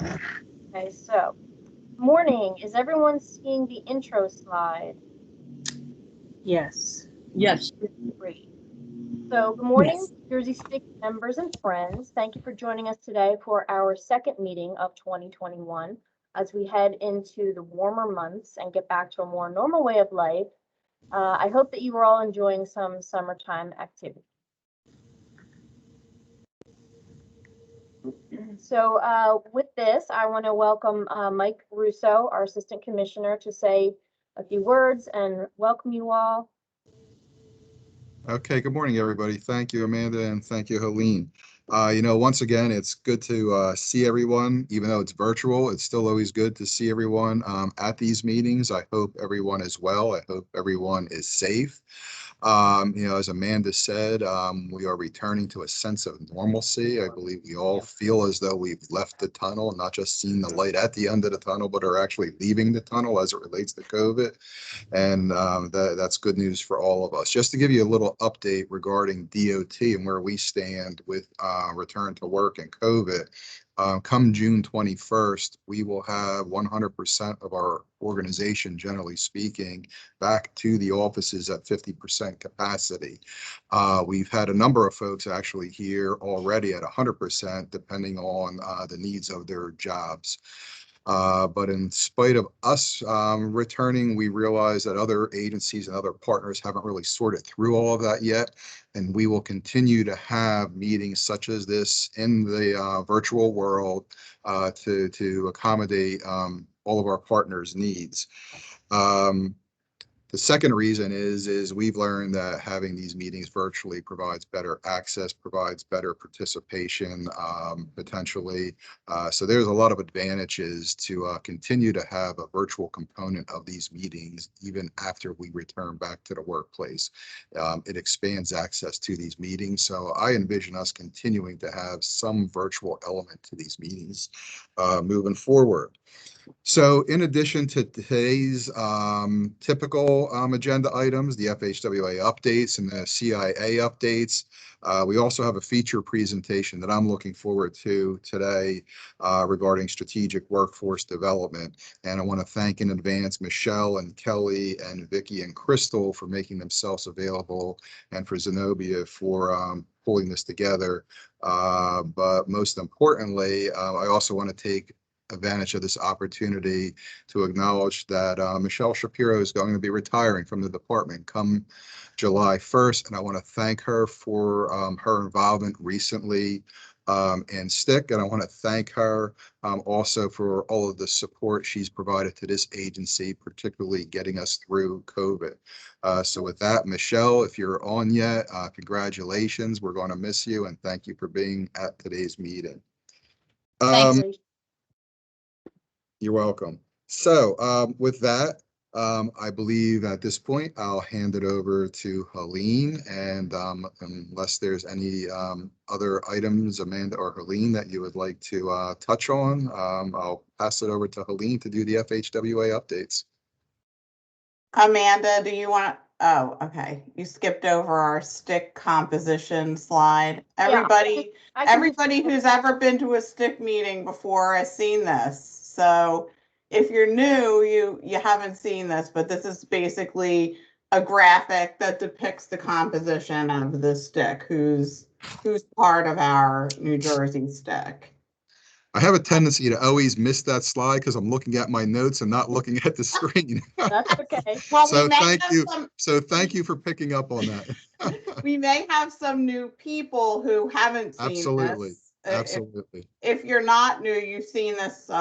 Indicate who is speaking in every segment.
Speaker 1: Okay, so morning. Is everyone seeing the intro slide?
Speaker 2: Yes.
Speaker 3: Yes.
Speaker 1: Great. So good morning,
Speaker 2: Yes.
Speaker 1: Jersey STIC members and friends. Thank you for joining us today for our second meeting of 2021 as we head into the warmer months and get back to a more normal way of life. I hope that you are all enjoying some summertime activity. So with this, I want to welcome Mike Russo, our Assistant Commissioner, to say a few words and welcome you all.
Speaker 4: Okay, good morning, everybody. Thank you, Amanda, and thank you, Helene. Once again, it's good to see everyone, even though it's virtual. It's still always good to see everyone at these meetings. I hope everyone is well. I hope everyone is safe. As Amanda said, we are returning to a sense of normalcy. I believe we all feel as though we've left the tunnel, not just seen the light at the end of the tunnel, but are actually leaving the tunnel as it relates to COVID. And that's good news for all of us. Just to give you a little update regarding DOT and where we stand with return to work and COVID. Come June 21st, we will have 100% of our organization, generally speaking, back to the offices at 50% capacity. We've had a number of folks actually here already at 100%, depending on the needs of their jobs. But in spite of us returning, we realize that other agencies and other partners haven't really sorted through all of that yet. And we will continue to have meetings such as this in the virtual world to accommodate all of our partners' needs. The second reason is we've learned that having these meetings virtually provides better access, provides better participation, potentially. So there's a lot of advantages to continue to have a virtual component of these meetings, even after we return back to the workplace. It expands access to these meetings. So I envision us continuing to have some virtual element to these meetings moving forward. So in addition to today's typical agenda items, the FHWA updates and the CIA updates, we also have a feature presentation that I'm looking forward to today regarding strategic workforce development. And I want to thank in advance Michelle and Kelly and Vicky and Crystal for making themselves available, and for Zenobia for pulling this together. But most importantly, I also want to take advantage of this opportunity to acknowledge that Michelle Shapiro is going to be retiring from the department come July 1st. And I want to thank her for her involvement recently in STIC. And I want to thank her also for all of the support she's provided to this agency, particularly getting us through COVID. So with that, Michelle, if you're on yet, congratulations. We're going to miss you, and thank you for being at today's meeting.
Speaker 3: Thanks.
Speaker 4: You're welcome. So with that, I believe at this point, I'll hand it over to Helene. And unless there's any other items, Amanda or Helene, that you would like to touch on, I'll pass it over to Helene to do the FHWA updates.
Speaker 2: Amanda, do you want? Oh, okay. You skipped over our STIC composition slide. Everybody, everybody who's ever been to a STIC meeting before has seen this. So if you're new, you haven't seen this, but this is basically a graphic that depicts the composition of the STIC, who's part of our New Jersey STIC.
Speaker 4: I have a tendency to always miss that slide because I'm looking at my notes and not looking at the screen.
Speaker 1: That's okay.
Speaker 2: Well,
Speaker 4: so thank you for picking up on that.
Speaker 2: We may have some new people who haven't seen
Speaker 4: Absolutely.
Speaker 2: this.
Speaker 4: Absolutely.
Speaker 2: If you're not new, you've seen this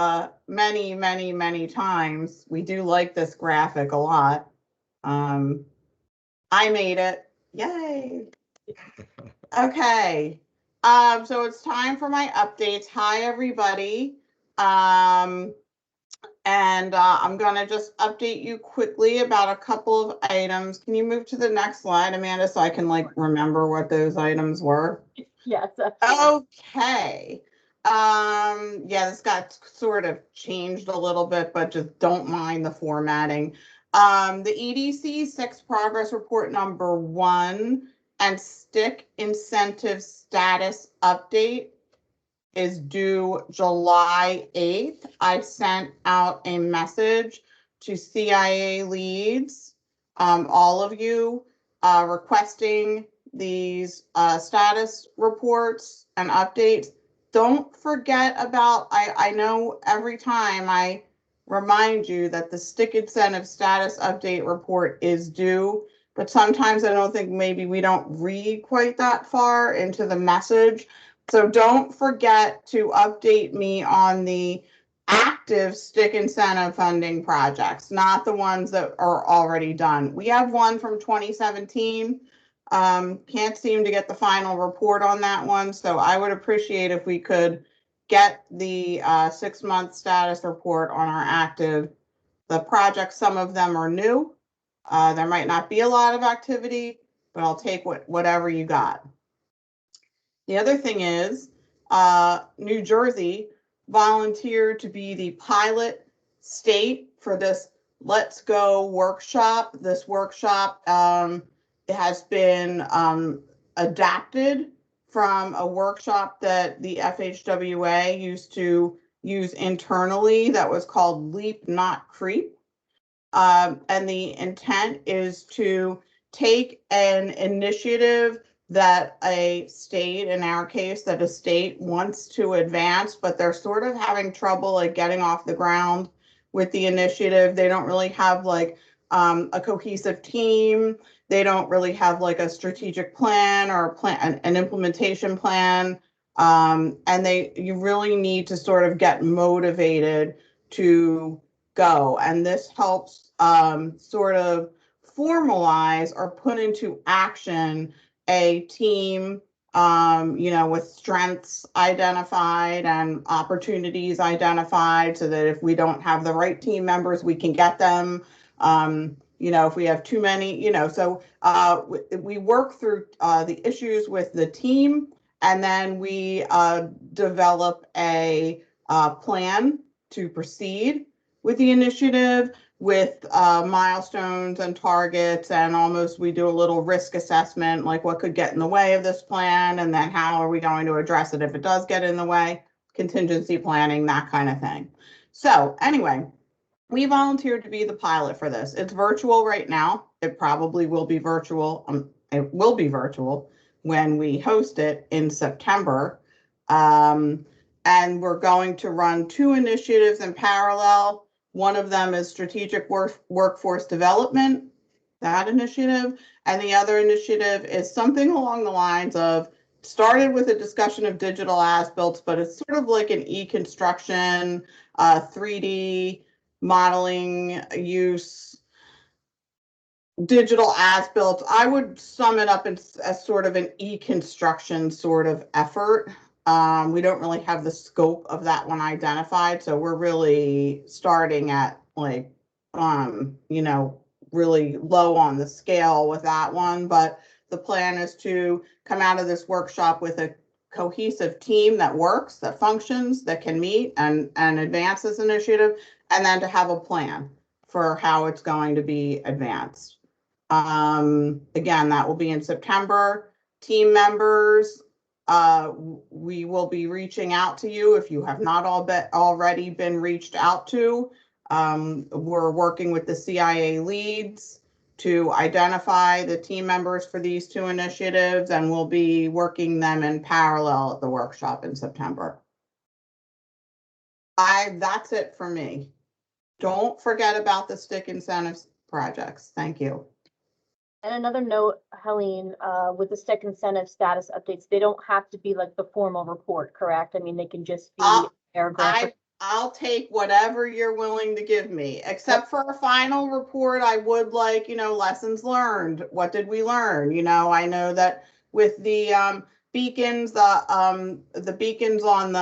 Speaker 2: many, many, many times. We do like this graphic a lot. I made it. Yay. Okay. So it's time for my updates. Hi, everybody. And I'm going to just update you quickly about a couple of items. Can you move to the next slide, Amanda, so I can remember what those items were?
Speaker 1: Yes.
Speaker 2: Okay. Yeah, this got sort of changed a little bit, but just don't mind the formatting. The EDC 6 progress report number 1 and STIC incentive status update. is due July 8th. I sent out a message to CIA leads, all of you, requesting these status reports and updates. Don't forget about, I know every time I remind you that the STIC incentive status update report is due, but sometimes I don't think maybe we don't read quite that far into the message. So don't forget to update me on the active STIC incentive funding projects, not the ones that are already done. We have one from 2017. Can't seem to get the final report on that one. So I would appreciate if we could get the 6-month status report on our active. The projects, some of them are new. There might not be a lot of activity, but I'll take whatever you got. The other thing is, New Jersey volunteered to be the pilot state for this Let's Go workshop. This workshop has been adapted from a workshop that the FHWA used to use internally that was called Leap Not Creep. And the intent is to take an initiative that a state, in our case, that a state wants to advance, but they're sort of having trouble like getting off the ground with the initiative. They don't really have like a cohesive team. They don't really have like a strategic plan or a plan, an implementation plan. And you really need to sort of get motivated to go. And this helps sort of formalize or put into action a team, with strengths identified and opportunities identified, so that if we don't have the right team members, we can get them. If we have too many, so we work through the issues with the team, and then we develop a plan to proceed with the initiative, with milestones and targets, and almost we do a little risk assessment, like what could get in the way of this plan, and then how are we going to address it if it does get in the way, contingency planning, that kind of thing. So anyway, we volunteered to be the pilot for this. It's virtual right now. It probably will be virtual. It will be virtual when we host it in September. And we're going to run 2 initiatives in parallel. One of them is strategic workforce development, that initiative. And the other initiative is something along the lines of, started with a discussion of digital as-built, but it's sort of like an e-construction, 3D modeling use, digital as-built. I would sum it up as sort of an e-construction sort of effort. We don't really have the scope of that one identified, so we're really starting at like, really low on the scale with that one. But the plan is to come out of this workshop with a cohesive team that works, that functions, that can meet and advance this initiative, and then to have a plan for how it's going to be advanced. Again, that will be in September. Team members, we will be reaching out to you if you have not already been reached out to. We're working with the CIA leads to identify the team members for these 2 initiatives, and we'll be working them in parallel at the workshop in September. That's it for me. Don't forget about the STIC incentives projects. Thank you.
Speaker 1: And another note, Helene, with the STIC incentive status updates, they don't have to be like the formal report, correct? I mean, they can just be a paragraph.
Speaker 2: I'll take whatever you're willing to give me, except for a final report. I would like, lessons learned. What did we learn? I know that with the beacons, the beacons on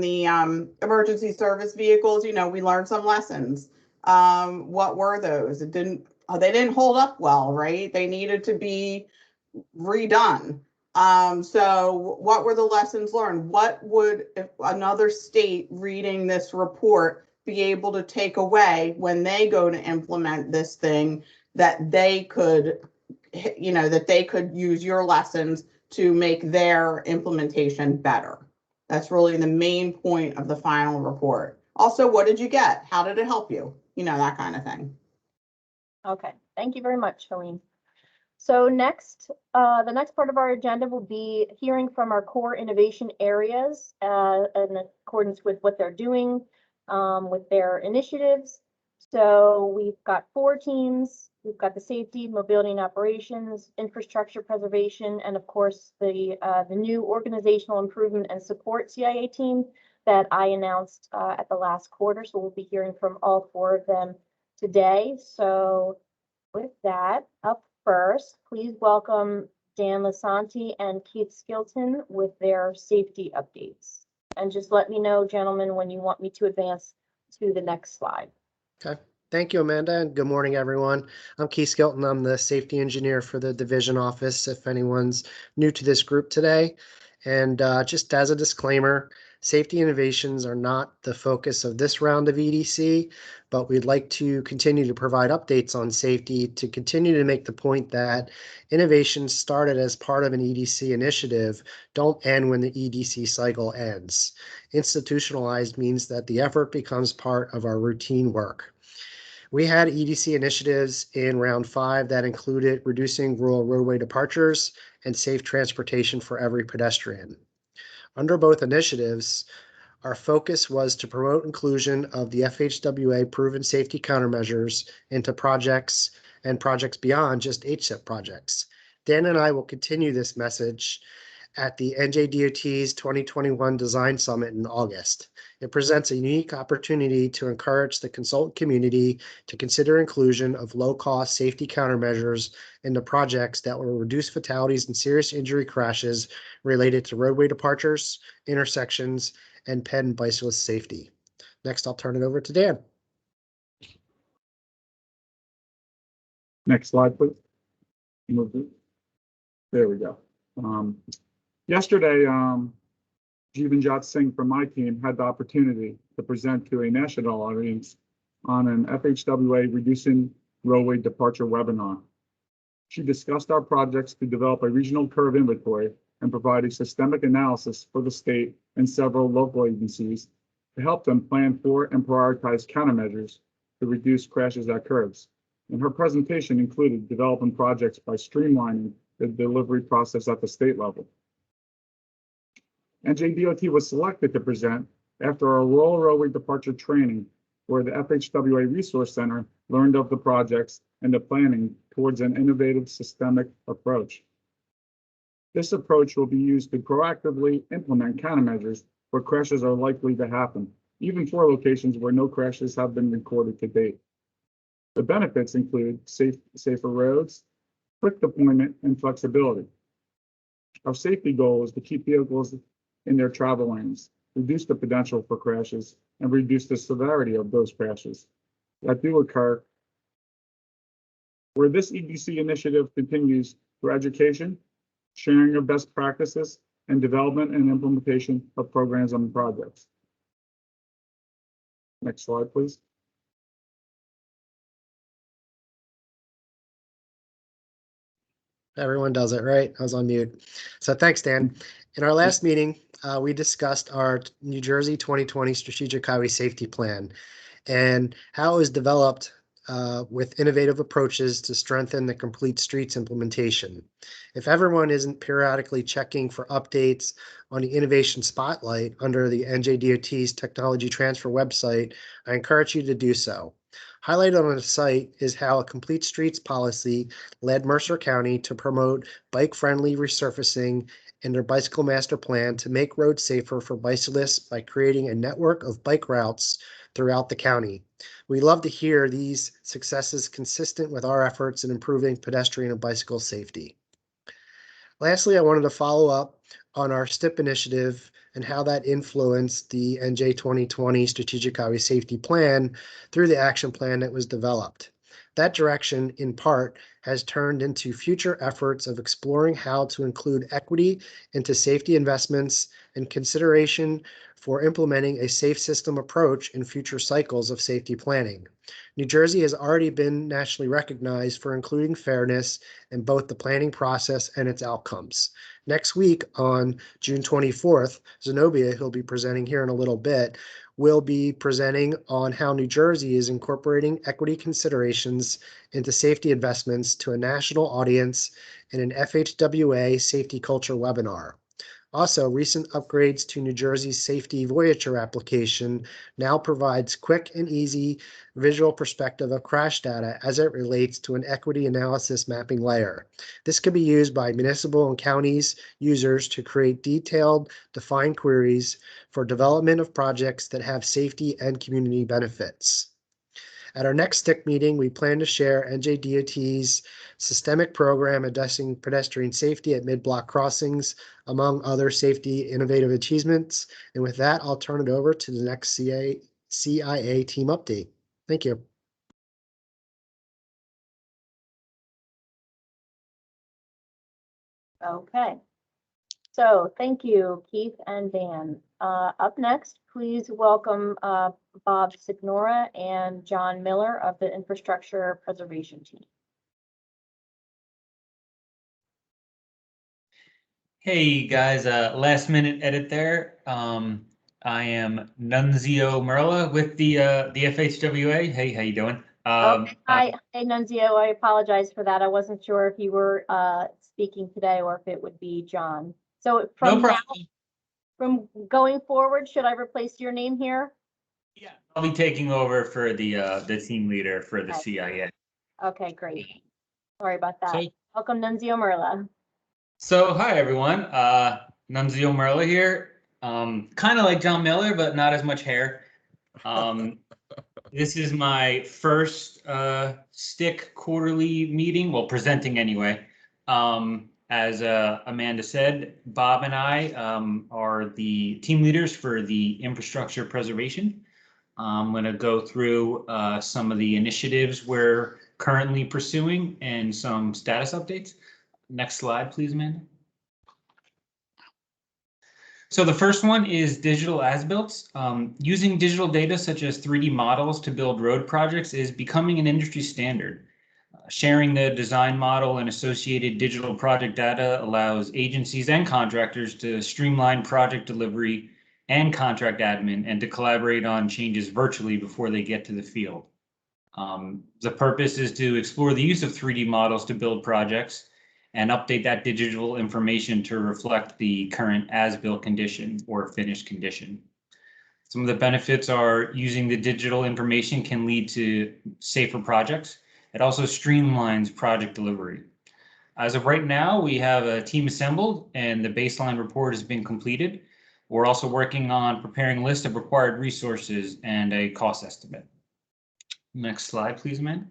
Speaker 2: the emergency service vehicles, we learned some lessons. What were those? They didn't hold up well, right? They needed to be redone. So what were the lessons learned? What would another state reading this report be able to take away when they go to implement this thing, that they could, that they could use your lessons to make their implementation better? That's really the main point of the final report. Also, what did you get? How did it help you? You know, that kind of thing.
Speaker 1: Okay, thank you very much, Helene. So next, the next part of our agenda will be hearing from our core innovation areas in accordance with what they're doing with their initiatives. So we've got 4 teams. We've got the safety, mobility and operations, infrastructure preservation, and of course the new organizational improvement and support CIA team that I announced at the last quarter. So we'll be hearing from all 4 of them today. So with that, up first, please welcome Dan Lasanti and Keith Skilton with their safety updates. And just let me know, gentlemen, when you want me to advance to the next slide.
Speaker 3: Okay. Thank you, Amanda, and good morning, everyone. I'm Keith Skilton. I'm the safety engineer for the division office, if anyone's new to this group today. And just as a disclaimer, safety innovations are not the focus of this round of EDC, but we'd like to continue to provide updates on safety to continue to make the point that innovations started as part of an EDC initiative don't end when the EDC cycle ends. Institutionalized means that the effort becomes part of our routine work. We had EDC initiatives in round 5 that included reducing rural roadway departures and safe transportation for every pedestrian. Under both initiatives, our focus was to promote inclusion of the FHWA proven safety countermeasures into projects and projects beyond just HSIP projects. Dan and I will continue this message at the NJDOT's 2021 Design Summit in August. It presents a unique opportunity to encourage the consultant community to consider inclusion of low-cost safety countermeasures into projects that will reduce fatalities and serious injury crashes related to roadway departures, intersections, and ped and bicyclist safety. Next, I'll turn it over to Dan.
Speaker 5: Next slide, please. There we go. Yesterday, Jeevanjot Singh from my team had the opportunity to present to a national audience on an FHWA Reducing Roadway Departure webinar. She discussed our projects to develop a regional curve inventory and provide a systemic analysis for the state and several local agencies to help them plan for and prioritize countermeasures to reduce crashes at curves. And her presentation included developing projects by streamlining the delivery process at the state level. NJDOT was selected to present after our rural roadway departure training, where the FHWA Resource Center learned of the projects and the planning towards an innovative systemic approach. This approach will be used to proactively implement countermeasures where crashes are likely to happen, even for locations where no crashes have been recorded to date. The benefits include safer roads, quick deployment, and flexibility. Our safety goal is to keep vehicles in their travel lanes, reduce the potential for crashes, and reduce the severity of those crashes that do occur. Where this EDC initiative continues through education, sharing of best practices, and development and implementation of programs and projects. Next slide, please.
Speaker 3: Everyone does it, right? I was on mute. So thanks, Dan. In our last meeting, we discussed our New Jersey 2020 Strategic Highway Safety Plan and how it was developed with innovative approaches to strengthen the Complete Streets implementation. If everyone isn't periodically checking for updates on the Innovation Spotlight under the NJDOT's Technology Transfer website, I encourage you to do so. Highlighted on the site is how a Complete Streets policy led Mercer County to promote bike-friendly resurfacing in their bicycle master plan to make roads safer for bicyclists by creating a network of bike routes throughout the county. We love to hear these successes consistent with our efforts in improving pedestrian and bicycle safety. Lastly, I wanted to follow up on our STIC initiative and how that influenced the NJ 2020 Strategic Highway Safety Plan through the action plan that was developed. That direction, in part, has turned into future efforts of exploring how to include equity into safety investments and consideration for implementing a safe system approach in future cycles of safety planning. New Jersey has already been nationally recognized for including fairness in both the planning process and its outcomes. Next week on June 24th, Zenobia, who'll be presenting here in a little bit, will be presenting on how New Jersey is incorporating equity considerations into safety investments to a national audience in an FHWA safety culture webinar. Also, recent upgrades to New Jersey's Safety Voyager application now provides quick and easy visual perspective of crash data as it relates to an equity analysis mapping layer. This can be used by municipal and counties users to create detailed, defined queries for development of projects that have safety and community benefits. At our next STIC meeting, we plan to share NJDOT's systemic program addressing pedestrian safety at mid-block crossings, among other safety innovative achievements. And with that, I'll turn it over to the next CIA team update. Thank you.
Speaker 1: Okay. So thank you, Keith and Dan. Up next, please welcome Bob Signora and John Miller of the Infrastructure Preservation Team.
Speaker 6: Hey guys, last minute edit there. I am Nunzio Merla with the FHWA. Hey, how you doing?
Speaker 1: Hi, Nunzio. I apologize for that. I wasn't sure if you were speaking today or if it would be John. So from
Speaker 6: no
Speaker 1: now,
Speaker 6: problem.
Speaker 1: from going forward, should I replace your name here?
Speaker 6: Yeah, I'll be taking over for the team leader for the
Speaker 1: Okay.
Speaker 6: CIA.
Speaker 1: Okay, great. Sorry about that.
Speaker 6: So,
Speaker 1: Welcome, Nunzio Merla.
Speaker 6: So hi everyone, Nunzio Merla here. Kind of like John Miller, but not as much hair. This is my first STIC quarterly meeting, well, presenting anyway. As Amanda said, Bob and I are the team leaders for the infrastructure preservation. I'm going to go through some of the initiatives we're currently pursuing and some status updates. Next slide, please, Amanda. So the first one is digital as-built. Using digital data such as 3D models to build road projects is becoming an industry standard. Sharing the design model and associated digital project data allows agencies and contractors to streamline project delivery and contract admin and to collaborate on changes virtually before they get to the field. The purpose is to explore the use of 3D models to build projects and update that digital information to reflect the current as-built condition or finished condition. Some of the benefits are using the digital information can lead to safer projects. It also streamlines project delivery. As of right now, we have a team assembled and the baseline report has been completed. We're also working on preparing a list of required resources and a cost estimate. Next slide, please, Amanda.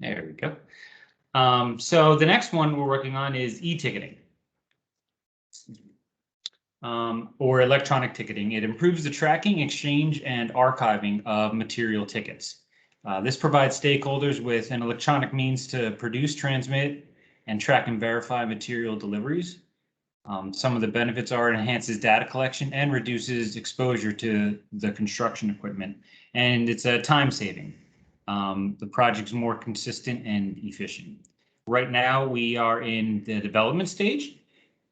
Speaker 6: There we go. So the next one we're working on is e-ticketing or electronic ticketing. It improves the tracking, exchange, and archiving of material tickets. This provides stakeholders with an electronic means to produce, transmit, and track and verify material deliveries. Some of the benefits are it enhances data collection and reduces exposure to the construction equipment, and it's a time saving. The project's more consistent and efficient. Right now, we are in the development stage.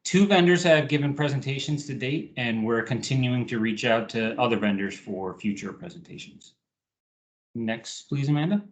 Speaker 6: 2 vendors have given presentations to date, and we're continuing to reach out to other vendors for future presentations. Next, please, Amanda.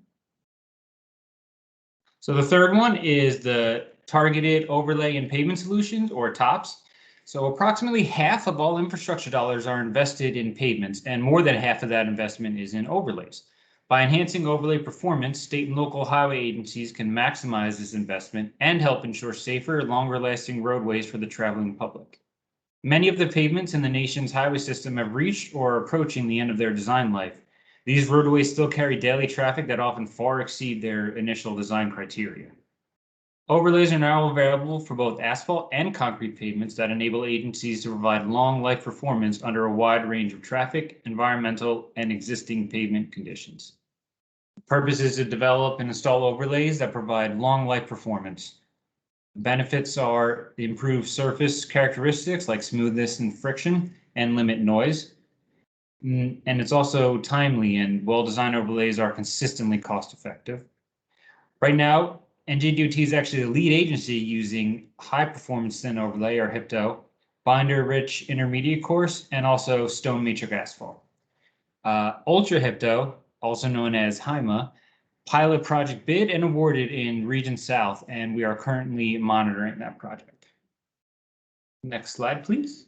Speaker 6: So the third one is the Targeted Overlay and Pavement Solutions, or TOPS. So approximately half of all infrastructure dollars are invested in pavements, and more than half of that investment is in overlays. By enhancing overlay performance, state and local highway agencies can maximize this investment and help ensure safer, longer-lasting roadways for the traveling public. Many of the pavements in the nation's highway system have reached or are approaching the end of their design life. These roadways still carry daily traffic that often far exceed their initial design criteria. Overlays are now available for both asphalt and concrete pavements that enable agencies to provide long life performance under a wide range of traffic, environmental, and existing pavement conditions. The purpose is to develop and install overlays that provide long life performance. The benefits are the improved surface characteristics like smoothness and friction, and limit noise. And it's also timely, and well-designed overlays are consistently cost-effective. Right now, NJDOT is actually the lead agency using high-performance thin overlay, or HIPTO, binder-rich intermediate course, and also stone matrix asphalt. Ultra HIPTO, also known as HIMA, pilot project bid and awarded in Region South, and we are currently monitoring that project. Next slide, please.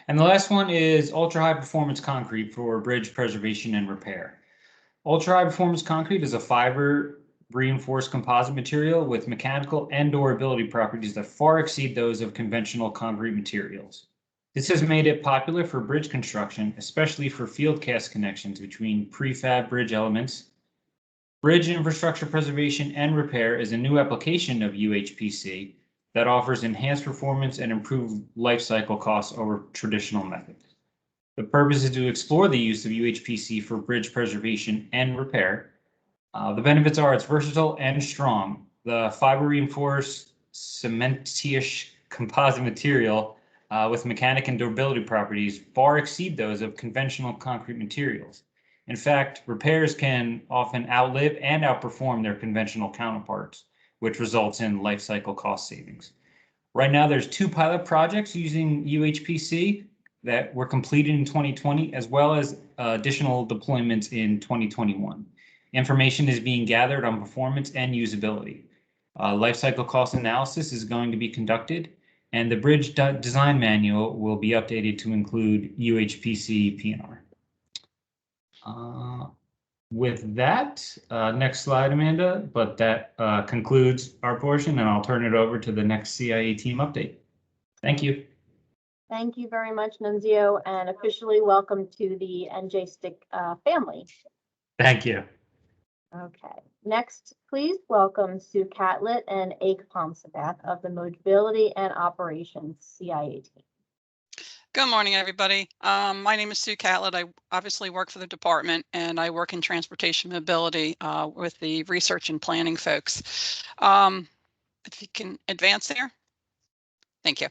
Speaker 6: And the last one is ultra high performance concrete for bridge preservation and repair. Ultra high performance concrete is a fiber reinforced composite material with mechanical and durability properties that far exceed those of conventional concrete materials. This has made it popular for bridge construction, especially for field cast connections between prefab bridge elements. Bridge infrastructure preservation and repair is a new application of UHPC that offers enhanced performance and improved life cycle costs over traditional methods. The purpose is to explore the use of UHPC for bridge preservation and repair. The benefits are it's versatile and strong. The fiber reinforced cementitious composite material with mechanic and durability properties far exceed those of conventional concrete materials. In fact, repairs can often outlive and outperform their conventional counterparts, which results in life cycle cost savings. Right now, there's 2 pilot projects using UHPC that were completed in 2020, as well as additional deployments in 2021. Information is being gathered on performance and usability. Life cycle cost analysis is going to be conducted, and the bridge design manual will be updated to include UHPC PNR. With that, next slide, Amanda, but that concludes our portion, and I'll turn it over to the next CIA team update. Thank you.
Speaker 1: Thank you very much, Nunzio, and officially welcome to the NJSTIC family.
Speaker 6: Thank you.
Speaker 1: Okay, next, please welcome Sue Catlett and Ake Pomsabath of the Mobility and Operations CIA team.
Speaker 7: Good morning, everybody. My name is Sue Catlett. I obviously work for the department, and I work in transportation mobility with the research and planning folks. If you can advance there. Thank you.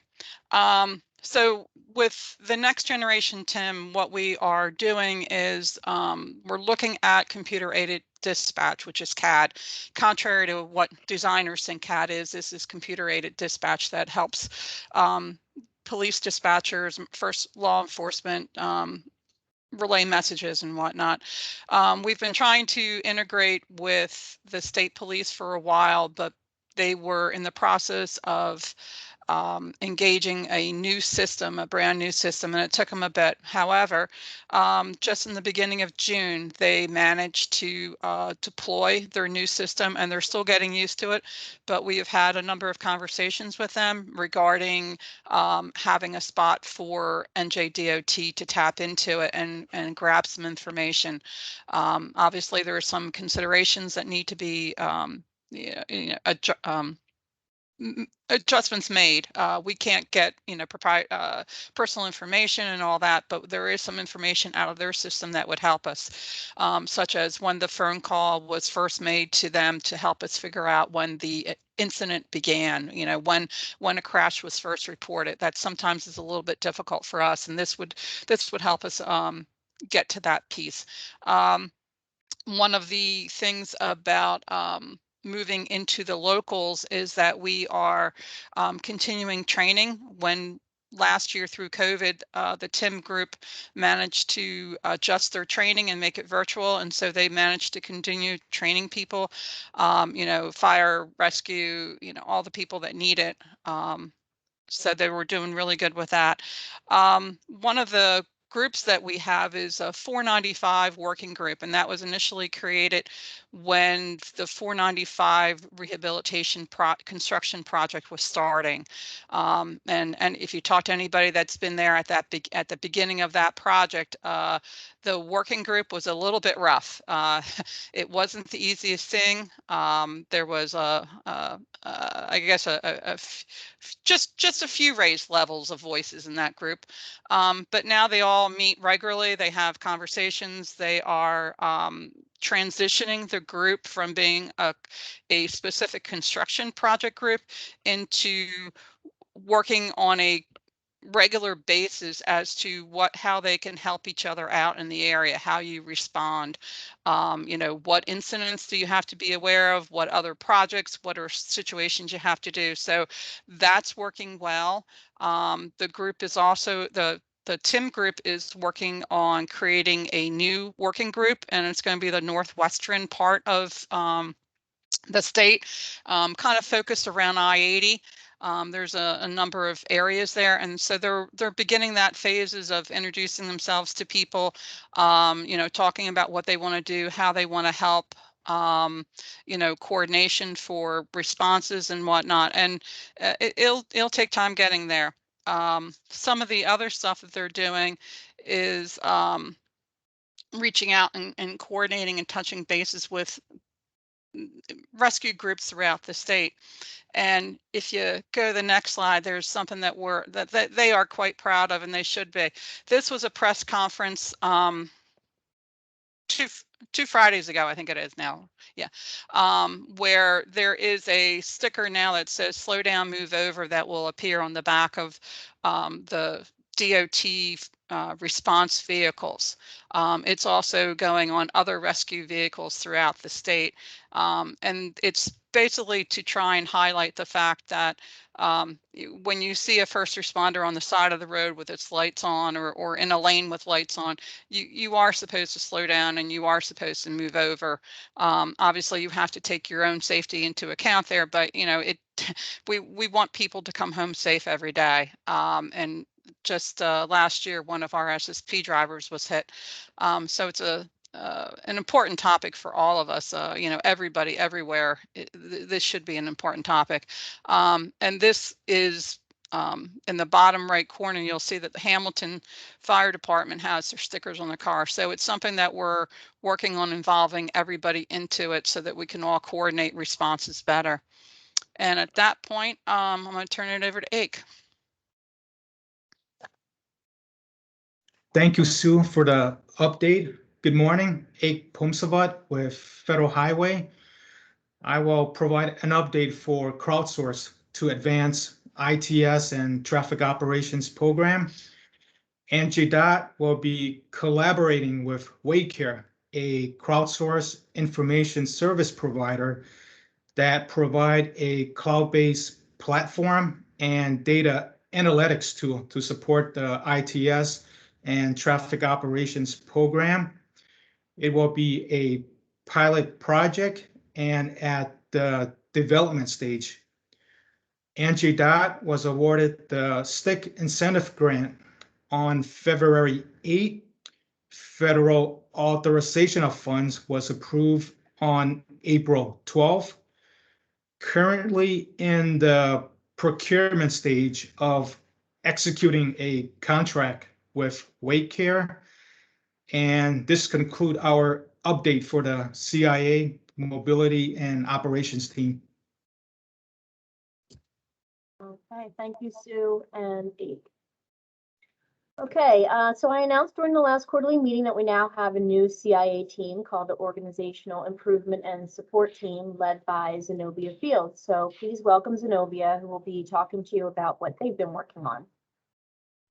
Speaker 7: So with the next generation, Tim, what we are doing is we're looking at computer-aided dispatch, which is CAD. Contrary to what designers think CAD is, this is computer-aided dispatch that helps police dispatchers, first law enforcement, relay messages and whatnot. We've been trying to integrate with the state police for a while, but they were in the process of engaging a new system, a brand new system, and it took them a bit. However, just in the beginning of June, they managed to deploy their new system, and they're still getting used to it. But we have had a number of conversations with them regarding having a spot for NJDOT to tap into it and grab some information. Obviously, there are some considerations that need to be adjustments made. We can't get personal information and all that, but there is some information out of their system that would help us, such as when the phone call was first made to them to help us figure out when the incident began, when a crash was first reported. That sometimes is a little bit difficult for us, and this would help us get to that piece. One of the things about moving into the locals is that we are continuing training. When last year through COVID, the TIM group managed to adjust their training and make it virtual, and so they managed to continue training people, fire, rescue, all the people that need it. So they were doing really good with that. One of the groups that we have is a 495 working group, and that was initially created when the 495 rehabilitation construction project was starting. And if you talk to anybody that's been there at the beginning of that project, the working group was a little bit rough. It wasn't the easiest thing. There was I guess just a few raised levels of voices in that group, but now they all meet regularly. They have conversations. They are transitioning the group from being a specific construction project group into working on a regular basis as to how they can help each other out in the area, how you respond, what incidents do you have to be aware of, what other projects, what are situations you have to do. So that's working well. The group is also, the TIM group is working on creating a new working group, and it's going to be the northwestern part of the state, kind of focused around I-80. There's a number of areas there, and so they're beginning that phases of introducing themselves to people, talking about what they want to do, how they want to help, coordination for responses and whatnot. And it'll take time getting there. Some of the other stuff that they're doing is reaching out and coordinating and touching bases with rescue groups throughout the state. And if you go to the next slide, there's something that they are quite proud of, and they should be. This was a press conference two Fridays ago, I think it is now. Yeah. Where there is a sticker now that says "Slow down, move over," that will appear on the back of the DOT response vehicles. It's also going on other rescue vehicles throughout the state. And it's basically to try and highlight the fact that when you see a first responder on the side of the road with its lights on, or in a lane with lights on, you are supposed to slow down and you are supposed to move over. Obviously, you have to take your own safety into account there, but we want people to come home safe every day. And just last year, one of our SSP drivers was hit. So it's an important topic for all of us. Everybody, everywhere. This should be an important topic. And this is in the bottom right corner. You'll see that the Hamilton Fire Department has their stickers on the car. So it's something that we're working on involving everybody into it so that we can all coordinate responses better. And at that point, I'm going to turn it over to Ake.
Speaker 8: Thank you, Sue, for the update. Good morning, Ake Pomsavat with Federal Highway. I will provide an update for Crowdsource to advance ITS and traffic operations program. NJDOT will be collaborating with Waycare, a crowdsource information service provider that provide a cloud-based platform and data analytics tool to support the ITS and traffic operations program. It will be a pilot project and at the development stage. NJDOT was awarded the STIC incentive grant on February 8. Federal authorization of funds was approved on April 12. Currently in the procurement stage of executing a contract with Waycare. And this concludes our update for the CIA Mobility and Operations team.
Speaker 1: Okay, thank you, Sue and Ake. Okay, so I announced during the last quarterly meeting that we now have a new CIA team called the Organizational Improvement and Support Team, led by Zenobia Fields. So please welcome Zenobia, who will be talking to you about what they've been working on.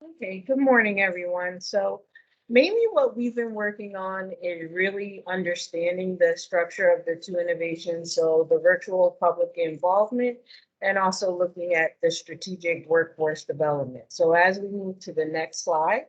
Speaker 9: Okay, good morning, everyone. So mainly what we've been working on is really understanding the structure of the two innovations. So the virtual public involvement and also looking at the strategic workforce development. So as we move to the next slide.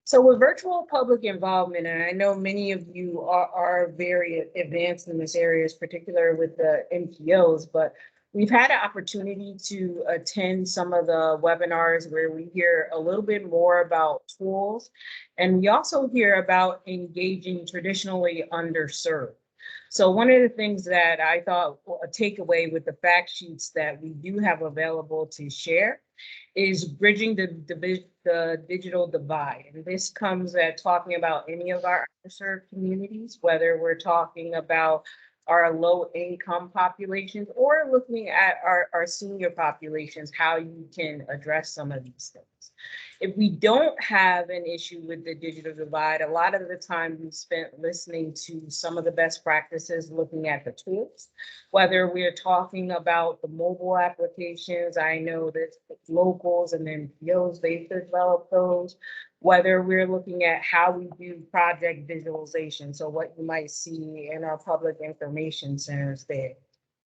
Speaker 9: So with virtual public involvement, and I know many of you are very advanced in this area, particularly with the MPOs, but we've had an opportunity to attend some of the webinars where we hear a little bit more about tools, and we also hear about engaging traditionally underserved. So one of the things that I thought a takeaway with the fact sheets that we do have available to share is bridging the digital divide. And this comes at talking about any of our underserved communities, whether we're talking about our low income populations or looking at our senior populations, how you can address some of these things. If we don't have an issue with the digital divide, a lot of the time we spent listening to some of the best practices, looking at the tools, whether we're talking about the mobile applications. I know that locals and NPOs, they develop those, whether we're looking at how we do project visualization. So what you might see in our public information centers there.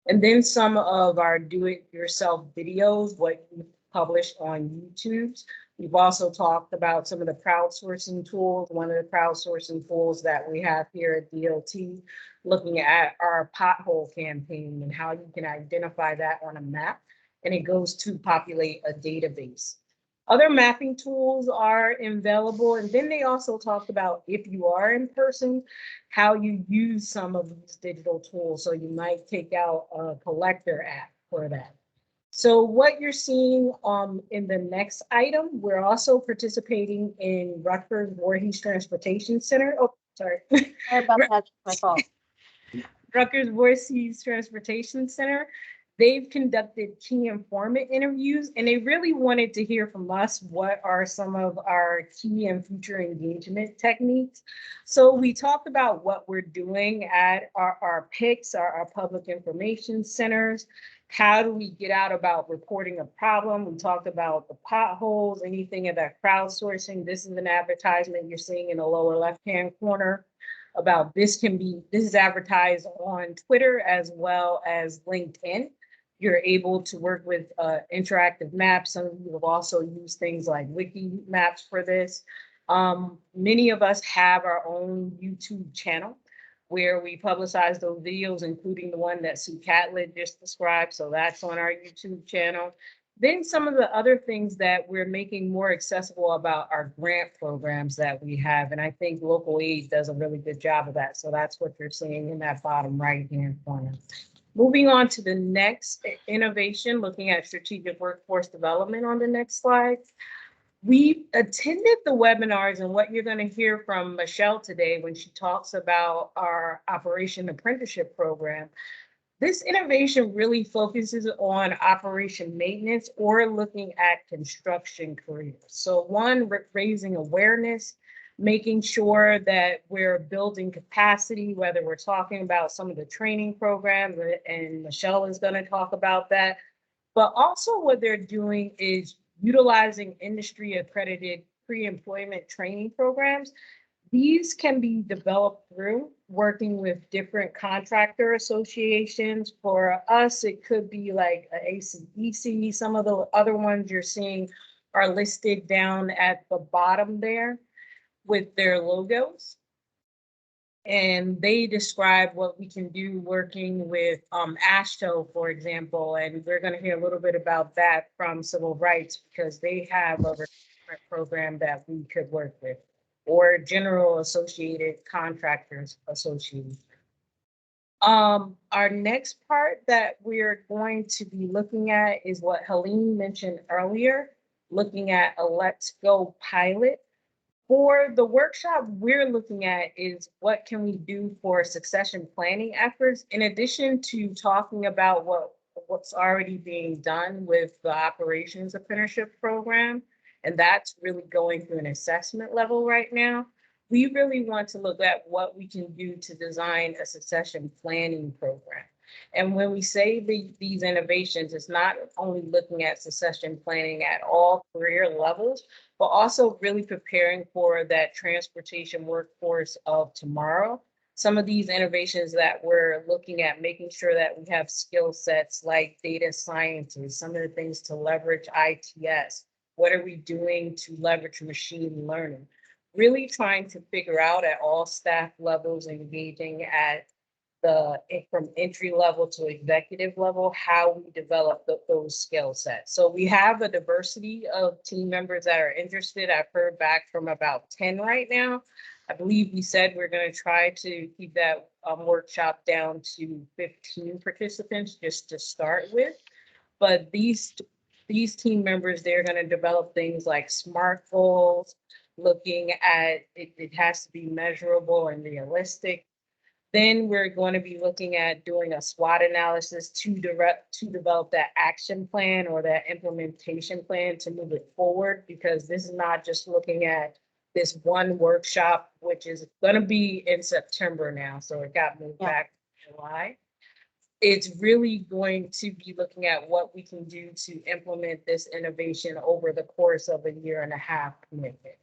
Speaker 9: And then some of our do-it-yourself videos, what you publish on YouTube. We've also talked about some of the crowdsourcing tools. One of the crowdsourcing tools that we have here at DOT, looking at our pothole campaign and how you can identify that on a map, and it goes to populate a database. Other mapping tools are available, and then they also talked about, if you are in person, how you use some of these digital tools. So you might take out a collector app for that. So what you're seeing in the next item, we're also participating in Rutgers Voorhees Transportation Center. Oh, sorry.
Speaker 1: Sorry about that, my fault.
Speaker 9: Rutgers Voorhees Transportation Center. They've conducted key informant interviews, and they really wanted to hear from us what are some of our key and future engagement techniques. So we talked about what we're doing at our PICs, our public information centers. How do we get out about reporting a problem? We talked about the potholes, anything of that crowdsourcing. This is an advertisement you're seeing in the lower left-hand corner about this is advertised on Twitter as well as LinkedIn. You're able to work with interactive maps. Some of you have also used things like wiki maps for this. Many of us have our own YouTube channel where we publicize those videos, including the one that Sue Catlett just described. So that's on our YouTube channel. Then some of the other things that we're making more accessible about our grant programs that we have. And I think local aid does a really good job of that. So that's what you're seeing in that bottom right-hand corner. Moving on to the next innovation, looking at strategic workforce development on the next slide. We attended the webinars, and what you're going to hear from Michelle today when she talks about our Operation Apprenticeship Program. This innovation really focuses on operation maintenance or looking at construction careers. So one, raising awareness, making sure that we're building capacity, whether we're talking about some of the training programs, and Michelle is going to talk about that. But also what they're doing is utilizing industry accredited pre-employment training programs. These can be developed through working with different contractor associations. For us, it could be like a ACEC. Some of the other ones you're seeing are listed down at the bottom there with their logos. And they describe what we can do working with AASHTO, for example. And we're going to hear a little bit about that from Civil Rights, because they have a recruitment program that we could work with, or General Associated Contractors Association. Our next part that we're going to be looking at is what Helene mentioned earlier, looking at a Let's Go pilot. For the workshop, we're looking at is what can we do for succession planning efforts, in addition to talking about what's already being done with the Operations Apprenticeship Program. And that's really going through an assessment level right now. We really want to look at what we can do to design a succession planning program. And when we say these innovations, it's not only looking at succession planning at all career levels, but also really preparing for that transportation workforce of tomorrow. Some of these innovations that we're looking at, making sure that we have skill sets like data scientists, some of the things to leverage ITS. What are we doing to leverage machine learning? Really trying to figure out at all staff levels, engaging at from entry level to executive level, how we develop those skill sets. So we have a diversity of team members that are interested. I've heard back from about 10 right now. I believe we said we're going to try to keep that workshop down to 15 participants just to start with. But these team members, they're going to develop things like SMART goals, looking at it has to be measurable and realistic. Then we're going to be looking at doing a SWOT analysis to develop that action plan or that implementation plan to move it forward, because this is not just looking at this one workshop, which is going to be in September now. So it got moved back to July. It's really going to be looking at what we can do to implement this innovation over the course of a 1.5-year commitment.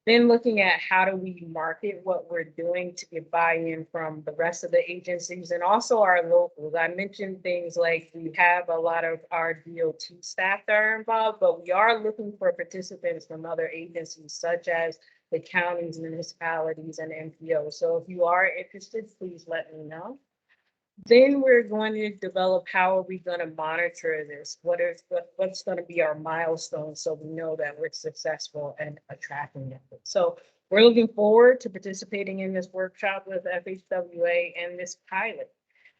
Speaker 9: Then looking at how do we market what we're doing to get buy-in from the rest of the agencies and also our locals. I mentioned things like we have a lot of our DOT staff that are involved, but we are looking for participants from other agencies such as the counties, municipalities, and NPOs. So if you are interested, please let me know. Then we're going to develop how are we going to monitor this? What's going to be our milestones so we know that we're successful and attracting it. So we're looking forward to participating in this workshop with FHWA and this pilot.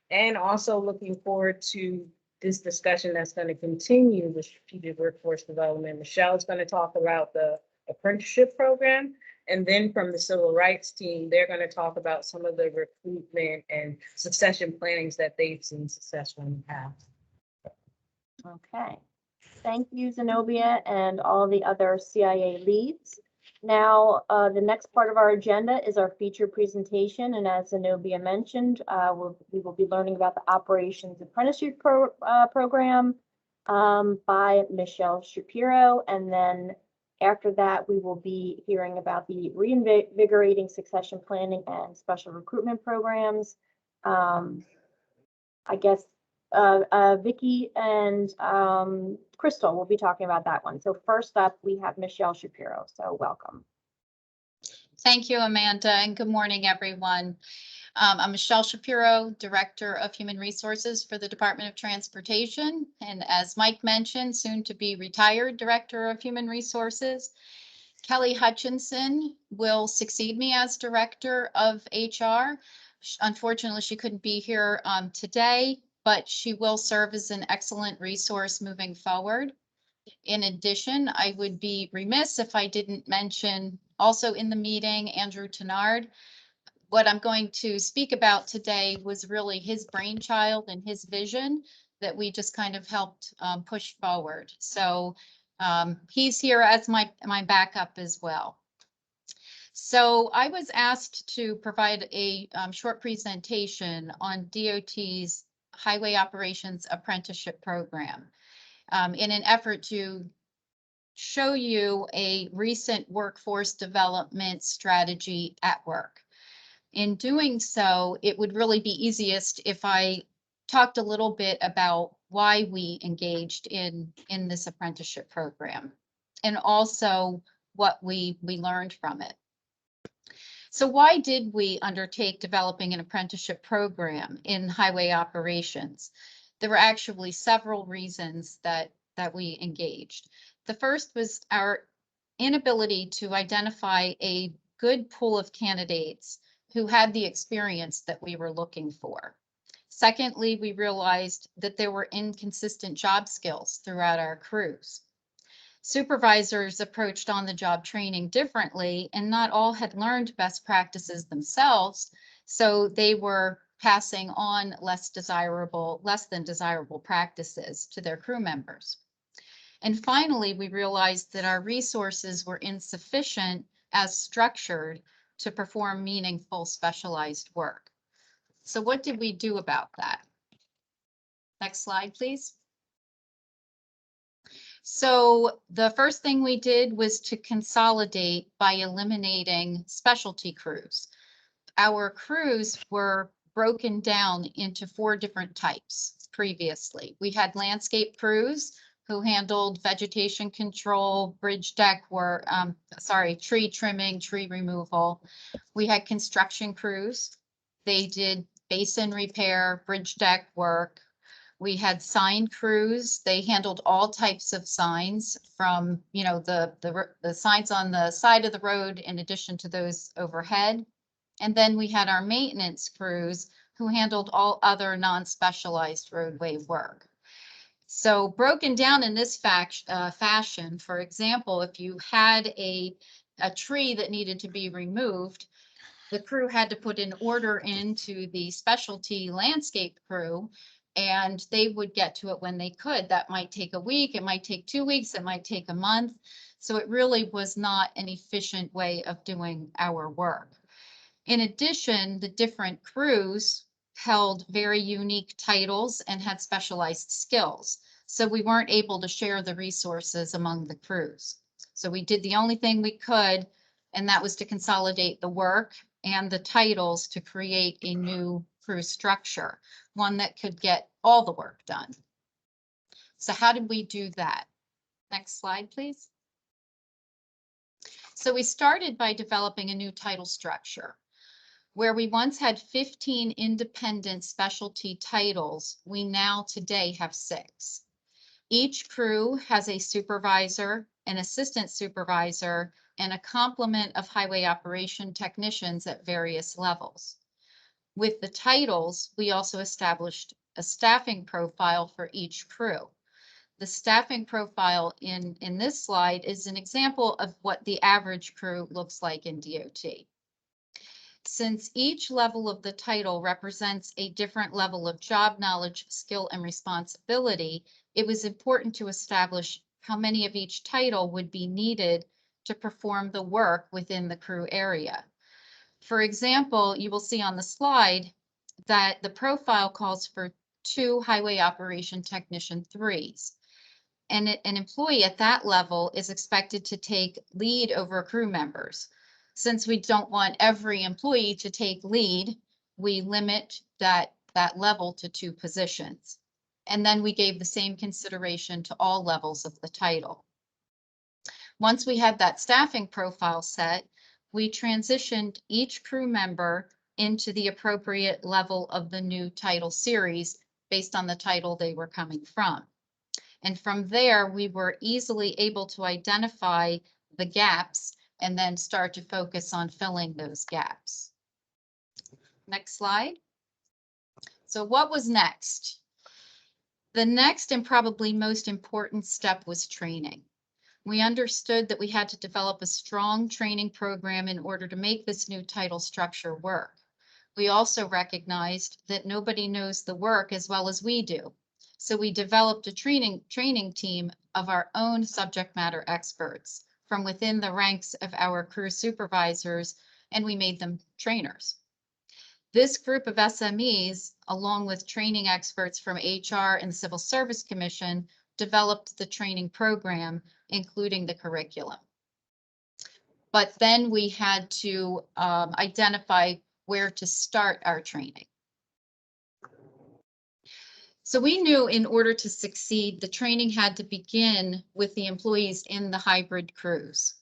Speaker 9: And also looking forward to this discussion that's going to continue with strategic workforce development. Michelle is going to talk about the apprenticeship program. And then from the civil rights team, they're going to talk about some of the recruitment and succession plannings that they've seen successful in the past.
Speaker 1: Okay. Thank you, Zenobia, and all the other CIA leads. Now, the next part of our agenda is our feature presentation. And as Zenobia mentioned, we will be learning about the Operations Apprenticeship Program by Michelle Shapiro. And then after that, we will be hearing about the reinvigorating succession planning and special recruitment programs. I guess Vicki and Crystal will be talking about that one. So first up, we have Michelle Shapiro. So welcome.
Speaker 10: Thank you, Amanda, and good morning, everyone. I'm Michelle Shapiro, Director of Human Resources for the Department of Transportation. And as Mike mentioned, soon to be retired Director of Human Resources. Kelly Hutchinson will succeed me as Director of HR. Unfortunately, she couldn't be here today, but she will serve as an excellent resource moving forward. In addition, I would be remiss if I didn't mention also in the meeting, Andrew Tenard. What I'm going to speak about today was really his brainchild and his vision that we just kind of helped push forward. So he's here as my backup as well. So I was asked to provide a short presentation on DOT's Highway Operations Apprenticeship Program in an effort to show you a recent workforce development strategy at work. In doing so, it would really be easiest if I talked a little bit about why we engaged in this apprenticeship program and also what we learned from it. So why did we undertake developing an apprenticeship program in highway operations? There were actually several reasons that we engaged. The first was our inability to identify a good pool of candidates who had the experience that we were looking for. Secondly, we realized that there were inconsistent job skills throughout our crews. Supervisors approached on-the-job training differently, and not all had learned best practices themselves, so they were passing on less than desirable practices to their crew members. And finally, we realized that our resources were insufficient as structured to perform meaningful specialized work. So what did we do about that? Next slide, please. So the first thing we did was to consolidate by eliminating specialty crews. Our crews were broken down into 4 different types previously. We had landscape crews who handled vegetation control, bridge deck work, tree trimming, tree removal. We had construction crews. They did basin repair, bridge deck work. We had sign crews. They handled all types of signs from, the signs on the side of the road in addition to those overhead. And then we had our maintenance crews who handled all other non-specialized roadway work. So broken down in this fashion, for example, if you had a tree that needed to be removed, the crew had to put an order into the specialty landscape crew, and they would get to it when they could. That might take a week, it might take 2 weeks, it might take a month. So it really was not an efficient way of doing our work. In addition, the different crews held very unique titles and had specialized skills. So we weren't able to share the resources among the crews. So we did the only thing we could, and that was to consolidate the work and the titles to create a new crew structure, one that could get all the work done. So how did we do that? Next slide, please. So we started by developing a new title structure. Where we once had 15 independent specialty titles, we now today have 6. Each crew has a supervisor, an assistant supervisor, and a complement of highway operation technicians at various levels. With the titles, we also established a staffing profile for each crew. The staffing profile in this slide is an example of what the average crew looks like in DOT. Since each level of the title represents a different level of job knowledge, skill, and responsibility, it was important to establish how many of each title would be needed to perform the work within the crew area. For example, you will see on the slide that the profile calls for 2 highway operation technician 3s. And an employee at that level is expected to take lead over crew members. Since we don't want every employee to take lead, we limit that level to 2 positions. And then we gave the same consideration to all levels of the title. Once we had that staffing profile set, we transitioned each crew member into the appropriate level of the new title series based on the title they were coming from. And from there, we were easily able to identify the gaps and then start to focus on filling those gaps. Next slide. So what was next? The next and probably most important step was training. We understood that we had to develop a strong training program in order to make this new title structure work. We also recognized that nobody knows the work as well as we do. So we developed a training team of our own subject matter experts from within the ranks of our crew supervisors, and we made them trainers. This group of SMEs, along with training experts from HR and Civil Service Commission, developed the training program, including the curriculum. But then we had to identify where to start our training. So we knew in order to succeed, the training had to begin with the employees in the hybrid crews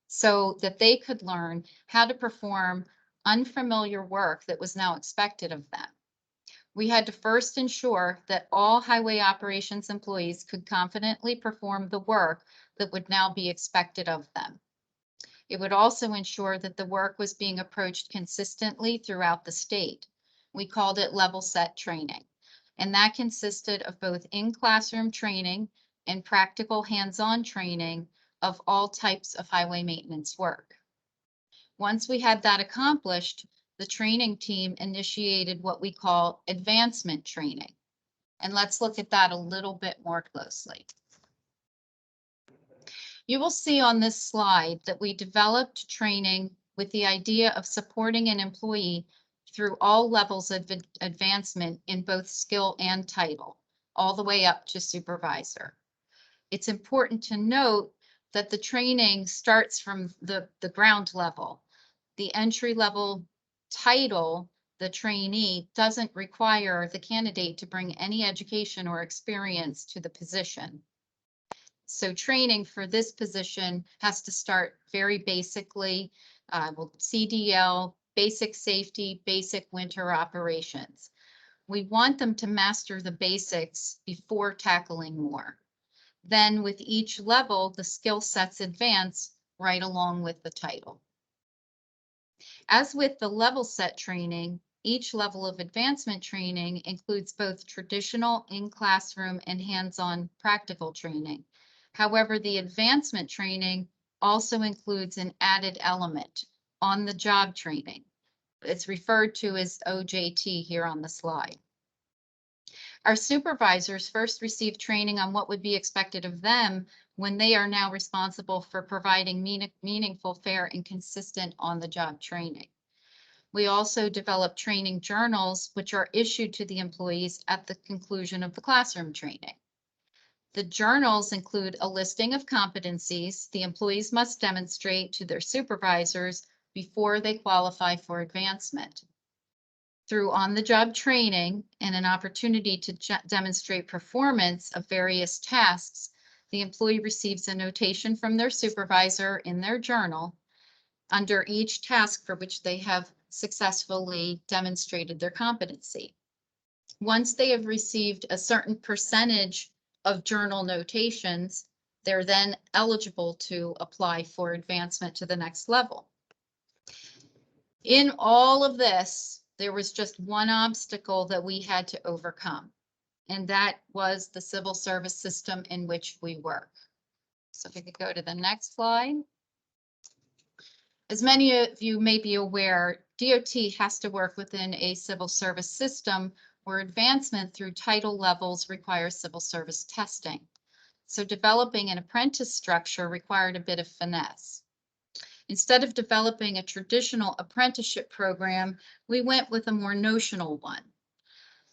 Speaker 10: so that they could learn how to perform unfamiliar work that was now expected of them. We had to first ensure that all highway operations employees could confidently perform the work that would now be expected of them. It would also ensure that the work was being approached consistently throughout the state. We called it level set training. And that consisted of both in-classroom training and practical hands-on training of all types of highway maintenance work. Once we had that accomplished, the training team initiated what we call advancement training. And let's look at that a little bit more closely. You will see on this slide that we developed training with the idea of supporting an employee through all levels of advancement in both skill and title, all the way up to supervisor. It's important to note that the training starts from the ground level. The entry level title, the trainee, doesn't require the candidate to bring any education or experience to the position. So training for this position has to start very basically, CDL, basic safety, basic winter operations. We want them to master the basics before tackling more. Then with each level, the skill sets advance right along with the title. As with the level set training, each level of advancement training includes both traditional in-classroom and hands-on practical training. However, the advancement training also includes an added element, on-the-job training. It's referred to as OJT here on the slide. Our supervisors first received training on what would be expected of them when they are now responsible for providing meaningful, fair, and consistent on-the-job training. We also develop training journals, which are issued to the employees at the conclusion of the classroom training. The journals include a listing of competencies the employees must demonstrate to their supervisors before they qualify for advancement. Through on-the-job training and an opportunity to demonstrate performance of various tasks, the employee receives a notation from their supervisor in their journal under each task for which they have successfully demonstrated their competency. Once they have received a certain percentage of journal notations, they're then eligible to apply for advancement to the next level. In all of this, there was just one obstacle that we had to overcome, and that was the civil service system in which we work. So if we could go to the next slide. As many of you may be aware, DOT has to work within a civil service system where advancement through title levels requires civil service testing. So developing an apprentice structure required a bit of finesse. Instead of developing a traditional apprenticeship program, we went with a more notional one.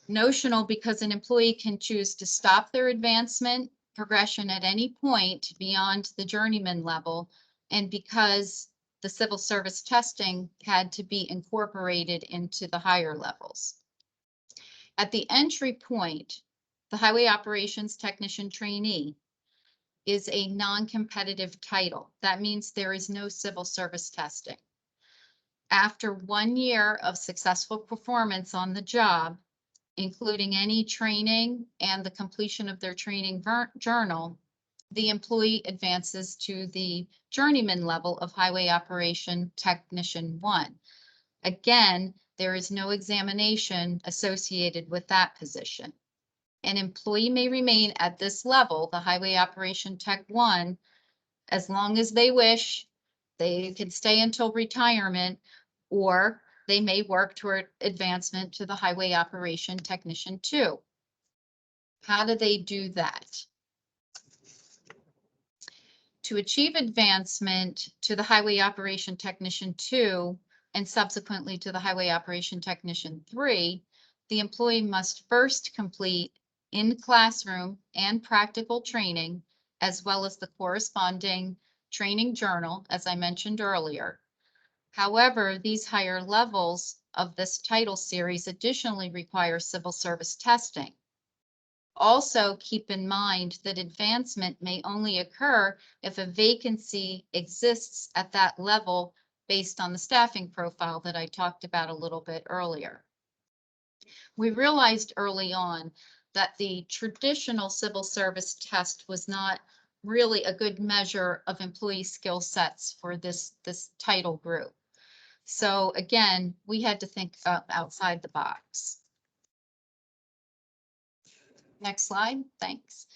Speaker 10: Notional because an employee can choose to stop their advancement progression at any point beyond the journeyman level, and because the civil service testing had to be incorporated into the higher levels. At the entry point, the Highway Operations Technician Trainee is a non-competitive title. That means there is no civil service testing. After 1 year of successful performance on the job, including any training and the completion of their training journal, the employee advances to the journeyman level of Highway Operation Technician 1. Again, there is no examination associated with that position. An employee may remain at this level, the Highway Operation Tech 1, as long as they wish. They can stay until retirement, or they may work toward advancement to the Highway Operation Technician 2. How do they do that? To achieve advancement to the Highway Operation Technician 2 and subsequently to the Highway Operation Technician 3, the employee must first complete in-classroom and practical training, as well as the corresponding training journal, as I mentioned earlier. However, these higher levels of this title series additionally require civil service testing. Also, keep in mind that advancement may only occur if a vacancy exists at that level based on the staffing profile that I talked about a little bit earlier. We realized early on that the traditional civil service test was not really a good measure of employee skill sets for this title group. So again, we had to think outside the box. Next slide, thanks.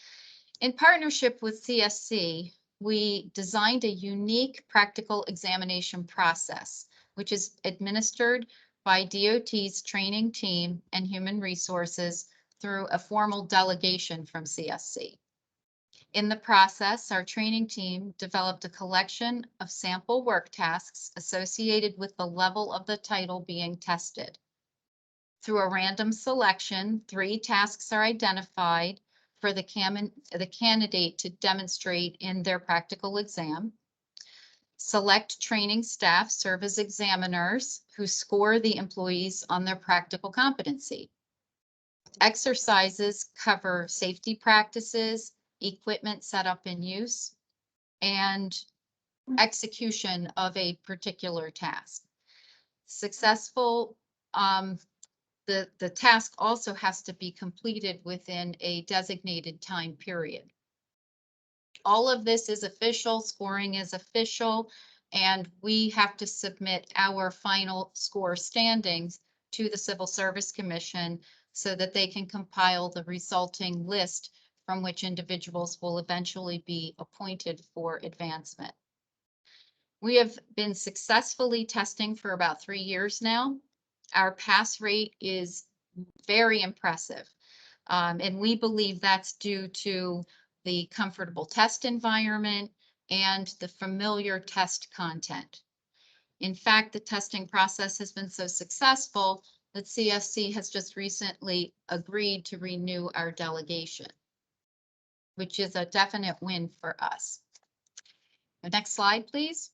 Speaker 10: In partnership with CSC, we designed a unique practical examination process, which is administered by DOT's training team and human resources through a formal delegation from CSC. In the process, our training team developed a collection of sample work tasks associated with the level of the title being tested. Through a random selection, 3 tasks are identified for the candidate to demonstrate in their practical exam. Select training staff serve as examiners who score the employees on their practical competency. Exercises cover safety practices, equipment setup and use, and execution of a particular task. Successful The task also has to be completed within a designated time period. All of this is official, scoring is official, and we have to submit our final score standings to the Civil Service Commission so that they can compile the resulting list from which individuals will eventually be appointed for advancement. We have been successfully testing for about 3 years now. Our pass rate is very impressive. And we believe that's due to the comfortable test environment and the familiar test content. In fact, the testing process has been so successful that CSC has just recently agreed to renew our delegation, which is a definite win for us. The next slide, please.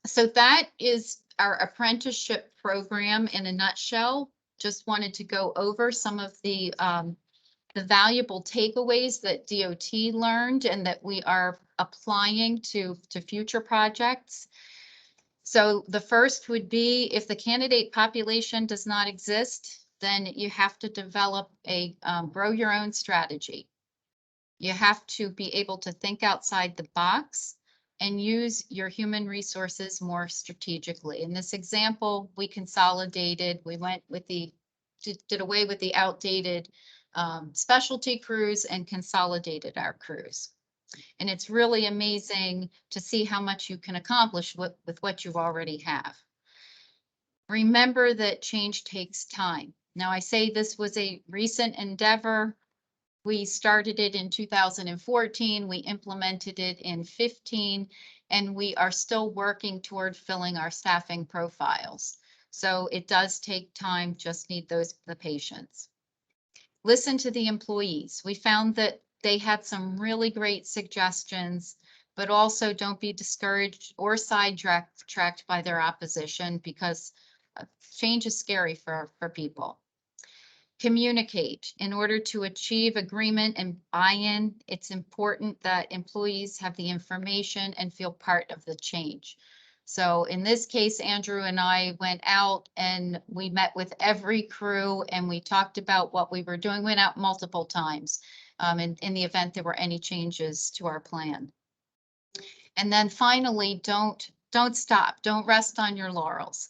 Speaker 10: So that is our apprenticeship program in a nutshell. Just wanted to go over some of the valuable takeaways that DOT learned and that we are applying to future projects. So the first would be, if the candidate population does not exist, then you have to develop a grow your own strategy. You have to be able to think outside the box and use your human resources more strategically. In this example, we consolidated, we went with did away with the outdated specialty crews and consolidated our crews. And it's really amazing to see how much you can accomplish with what you already have. Remember that change takes time. Now, I say this was a recent endeavor. We started it in 2014, we implemented it in 15, and we are still working toward filling our staffing profiles. So it does take time, just need the patience. Listen to the employees. We found that they had some really great suggestions, but also don't be discouraged or sidetracked by their opposition, because change is scary for people. Communicate. In order to achieve agreement and buy-in, it's important that employees have the information and feel part of the change. So in this case, Andrew and I went out and we met with every crew and we talked about what we were doing. We went out multiple times in the event there were any changes to our plan. And then finally, don't stop. Don't rest on your laurels.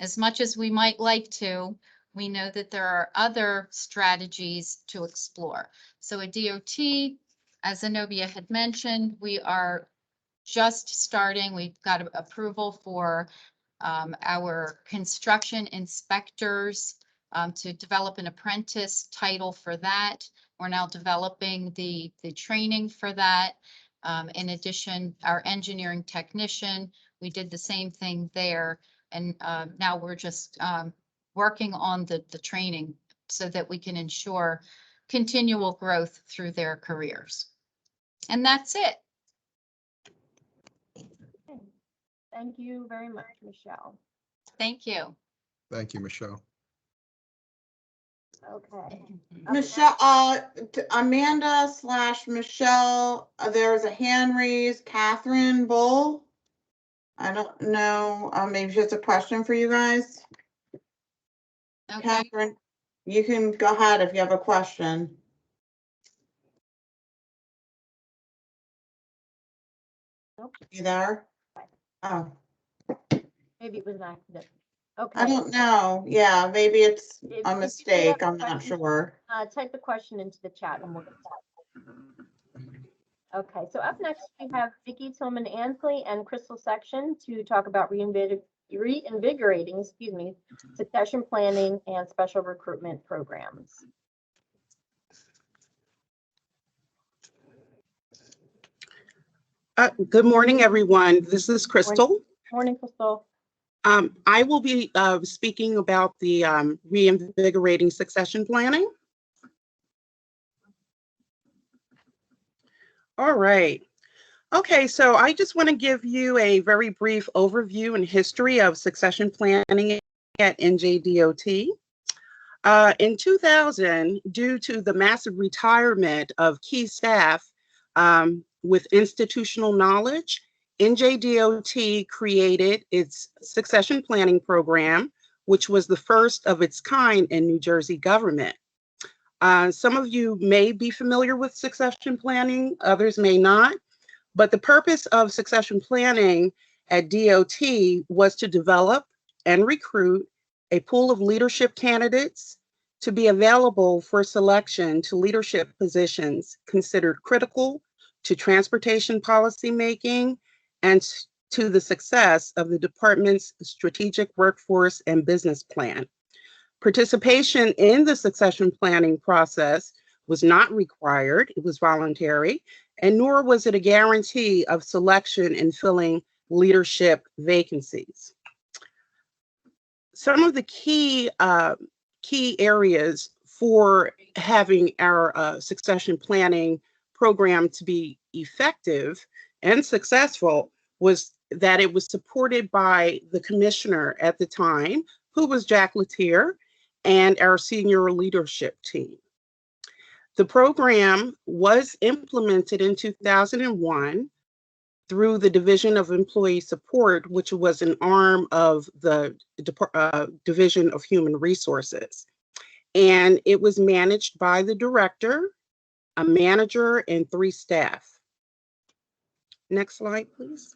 Speaker 10: As much as we might like to, we know that there are other strategies to explore. So at DOT, as Zenobia had mentioned, we are just starting. We've got approval for our construction inspectors to develop an apprentice title for that. We're now developing the training for that. In addition, our engineering technician, we did the same thing there. And now we're just working on the training so that we can ensure continual growth through their careers. And that's it.
Speaker 1: Thank you very much, Michelle.
Speaker 10: Thank you.
Speaker 4: Thank you, Michelle.
Speaker 1: Okay.
Speaker 2: Michelle, Amanda/Michelle, there's a hand raised. Catherine Bull. I don't know, maybe just a question for you guys.
Speaker 10: Okay.
Speaker 2: Catherine, you can go ahead if you have a question.
Speaker 1: Nope.
Speaker 2: You there? Oh,
Speaker 1: Maybe it was an accident. Okay.
Speaker 2: I don't know. Yeah, maybe it's
Speaker 1: If
Speaker 2: a
Speaker 1: you do have
Speaker 2: mistake.
Speaker 1: a
Speaker 2: I'm not
Speaker 1: question,
Speaker 2: sure.
Speaker 1: Type the question into the chat and we'll get that. Okay, so up next we have Vicki Tillman Ansley and Crystal Section to talk about reinvigorating, succession planning and special recruitment programs.
Speaker 11: Good morning, everyone. This is Crystal.
Speaker 1: Morning, Crystal.
Speaker 11: I will be speaking about the reinvigorating succession planning. All right. Okay, so I just want to give you a very brief overview and history of succession planning at NJDOT. In 2000, due to the massive retirement of key staff with institutional knowledge, NJDOT created its succession planning program, which was the first of its kind in New Jersey government. Some of you may be familiar with succession planning, others may not, but the purpose of succession planning at DOT was to develop and recruit a pool of leadership candidates to be available for selection to leadership positions considered critical to transportation policy making and to the success of the department's strategic workforce and business plan. Participation in the succession planning process was not required, it was voluntary, and nor was it a guarantee of selection in filling leadership vacancies. Some of the key areas for having our succession planning program to be effective and successful was that it was supported by the commissioner at the time, who was Jack Latier, and our senior leadership team. The program was implemented in 2001 through the Division of Employee Support, which was an arm of the Division of Human Resources. And it was managed by the director, a manager, and 3 staff. Next slide, please.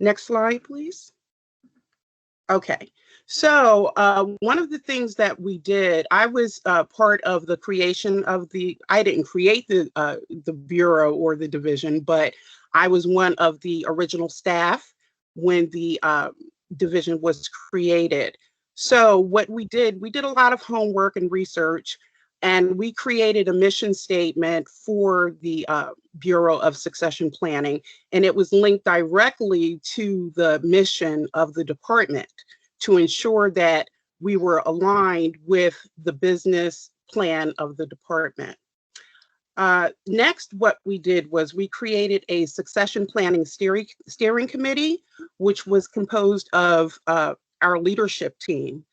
Speaker 11: Next slide, please. Okay, so one of the things that we did, I was part of the creation of I didn't create the bureau or the division, but I was one of the original staff when the division was created. So what we did a lot of homework and research, and we created a mission statement for the Bureau of Succession Planning, and it was linked directly to the mission of the department to ensure that we were aligned with the business plan of the department. Next, what we did was we created a succession planning steering committee, which was composed of our leadership team,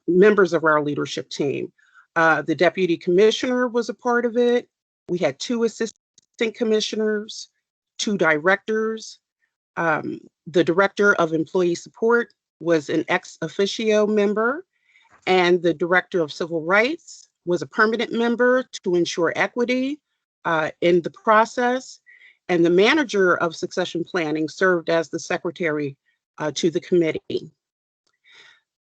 Speaker 11: members of our leadership team. The deputy commissioner was a part of it. We had 2 assistant commissioners, 2 directors. The director of employee support was an ex officio member, and the director of civil rights was a permanent member to ensure equity in the process. And the manager of succession planning served as the secretary to the committee.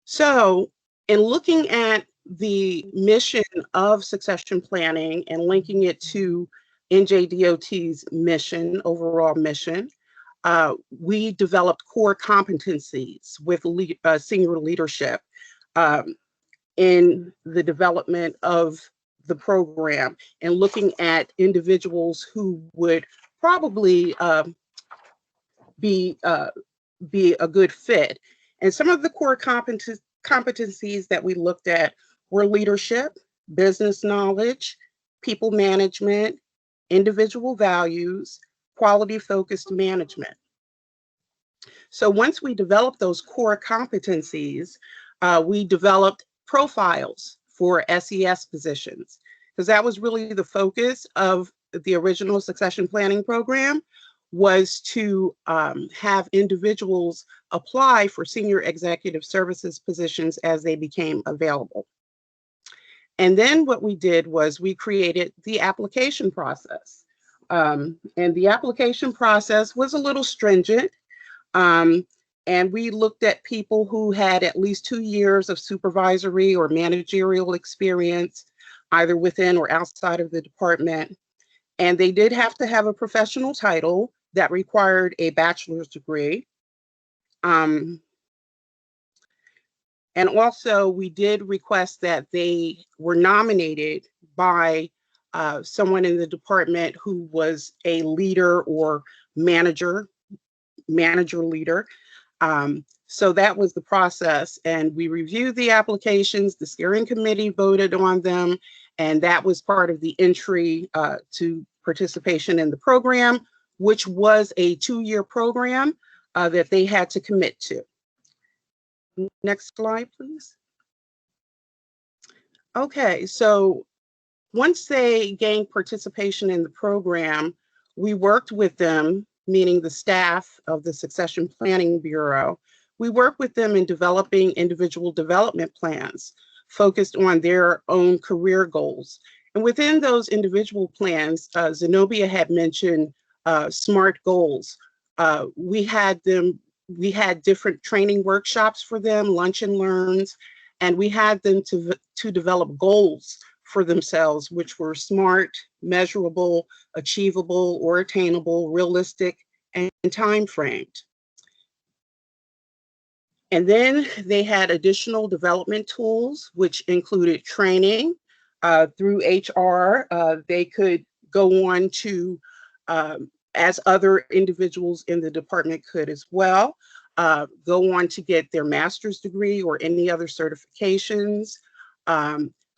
Speaker 11: So in looking at the mission of succession planning and linking it to NJDOT's mission, overall mission, we developed core competencies with senior leadership in the development of the program and looking at individuals who would probably be a good fit. And some of the core competencies that we looked at were leadership, business knowledge, people management, individual values, quality-focused management. So once we developed those core competencies, we developed profiles for SES positions, because that was really the focus of the original succession planning program, was to have individuals apply for senior executive services positions as they became available. And then what we did was we created the application process. And the application process was a little stringent. And we looked at people who had at least 2 years of supervisory or managerial experience, either within or outside of the department. And they did have to have a professional title that required a bachelor's degree. And also we did request that they were nominated by someone in the department who was a leader or manager leader. So that was the process, and we reviewed the applications, the steering committee voted on them, and that was part of the entry to participation in the program, which was a 2-year program that they had to commit to. Next slide, please. Okay, so once they gained participation in the program, we worked with them, meaning the staff of the Succession Planning Bureau. We worked with them in developing individual development plans focused on their own career goals. And within those individual plans, Zenobia had mentioned SMART goals. We had different training workshops for them, lunch and learns, and we had them to develop goals for themselves, which were SMART, measurable, achievable or attainable, realistic, and time framed. And then they had additional development tools, which included training through HR. They could go on to, as other individuals in the department could as well, go on to get their master's degree or any other certifications.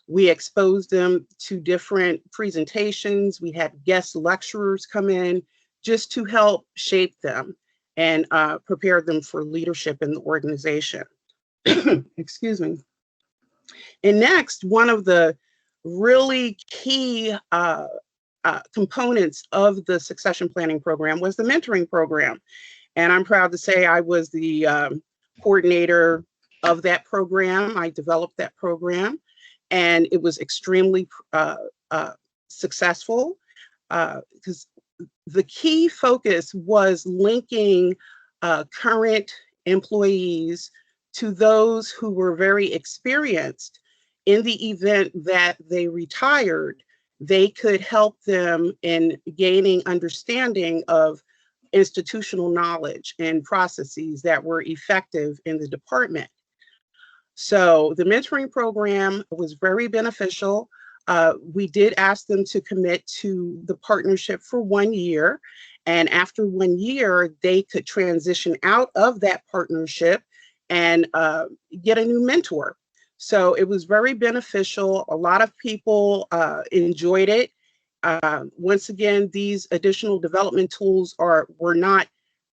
Speaker 11: We exposed them to different presentations. We had guest lecturers come in just to help shape them and prepare them for leadership in the organization. Excuse me. And next, one of the really key components of the succession planning program was the mentoring program. And I'm proud to say I was the coordinator of that program. I developed that program, and it was extremely successful because the key focus was linking current employees to those who were very experienced. In the event that they retired, they could help them in gaining understanding of institutional knowledge and processes that were effective in the department. So the mentoring program was very beneficial. We did ask them to commit to the partnership for 1 year. And after 1 year, they could transition out of that partnership and get a new mentor. So it was very beneficial. A lot of people enjoyed it. Once again, these additional development tools were not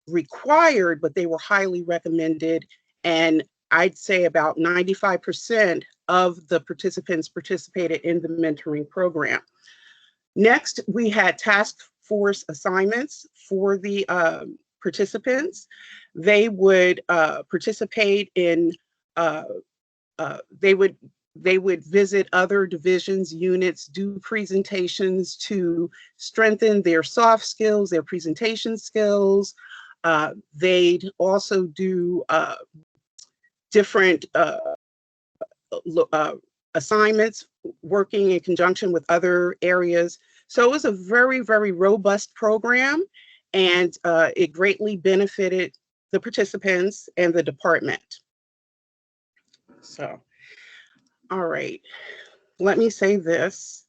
Speaker 11: required, but they were highly recommended. And I'd say about 95% of the participants participated in the mentoring program. Next, we had task force assignments for the participants. They would participate in, they would visit other divisions, units, do presentations to strengthen their soft skills, their presentation skills. They'd also do different assignments working in conjunction with other areas. So it was a very, very robust program, and it greatly benefited the participants and the department. So, all right, let me say this.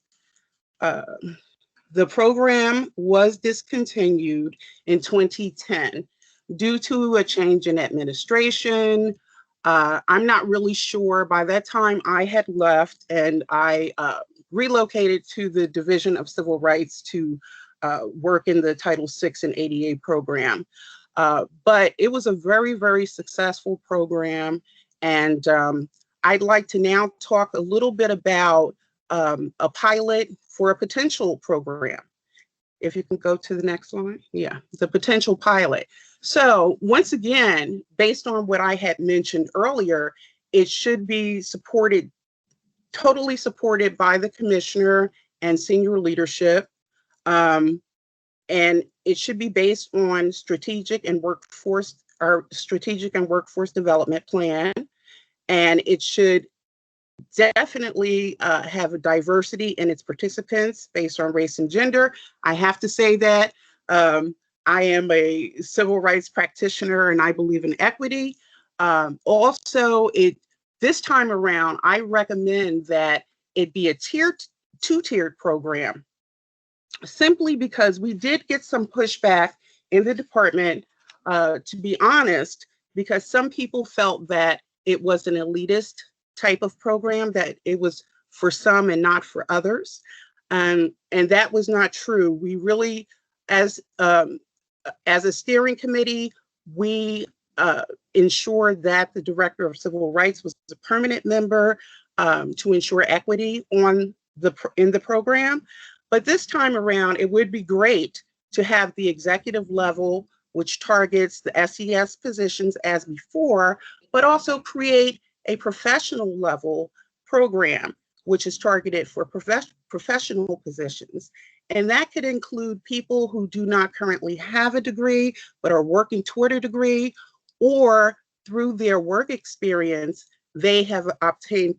Speaker 11: The program was discontinued in 2010 due to a change in administration. I'm not really sure. By that time, I had left and I relocated to the Division of Civil Rights to work in the Title VI and ADA program. But it was a very, very successful program. And I'd like to now talk a little bit about a pilot for a potential program. If you can go to the next slide. Yeah, the potential pilot. So once again, based on what I had mentioned earlier, it should be supported, totally supported by the commissioner and senior leadership. And it should be based on strategic and workforce development plan. And it should definitely have a diversity in its participants based on race and gender. I have to say that I am a civil rights practitioner and I believe in equity. Also, this time around, I recommend that it be a two-tiered program, simply because we did get some pushback in the department, to be honest, because some people felt that it was an elitist type of program, that it was for some and not for others. And that was not true. We really, as a steering committee, we ensured that the Director of Civil Rights was a permanent member to ensure equity in the program. But this time around, it would be great to have the executive level, which targets the SES positions as before, but also create a professional level program, which is targeted for professional positions. And that could include people who do not currently have a degree, but are working toward a degree, or through their work experience, they have obtained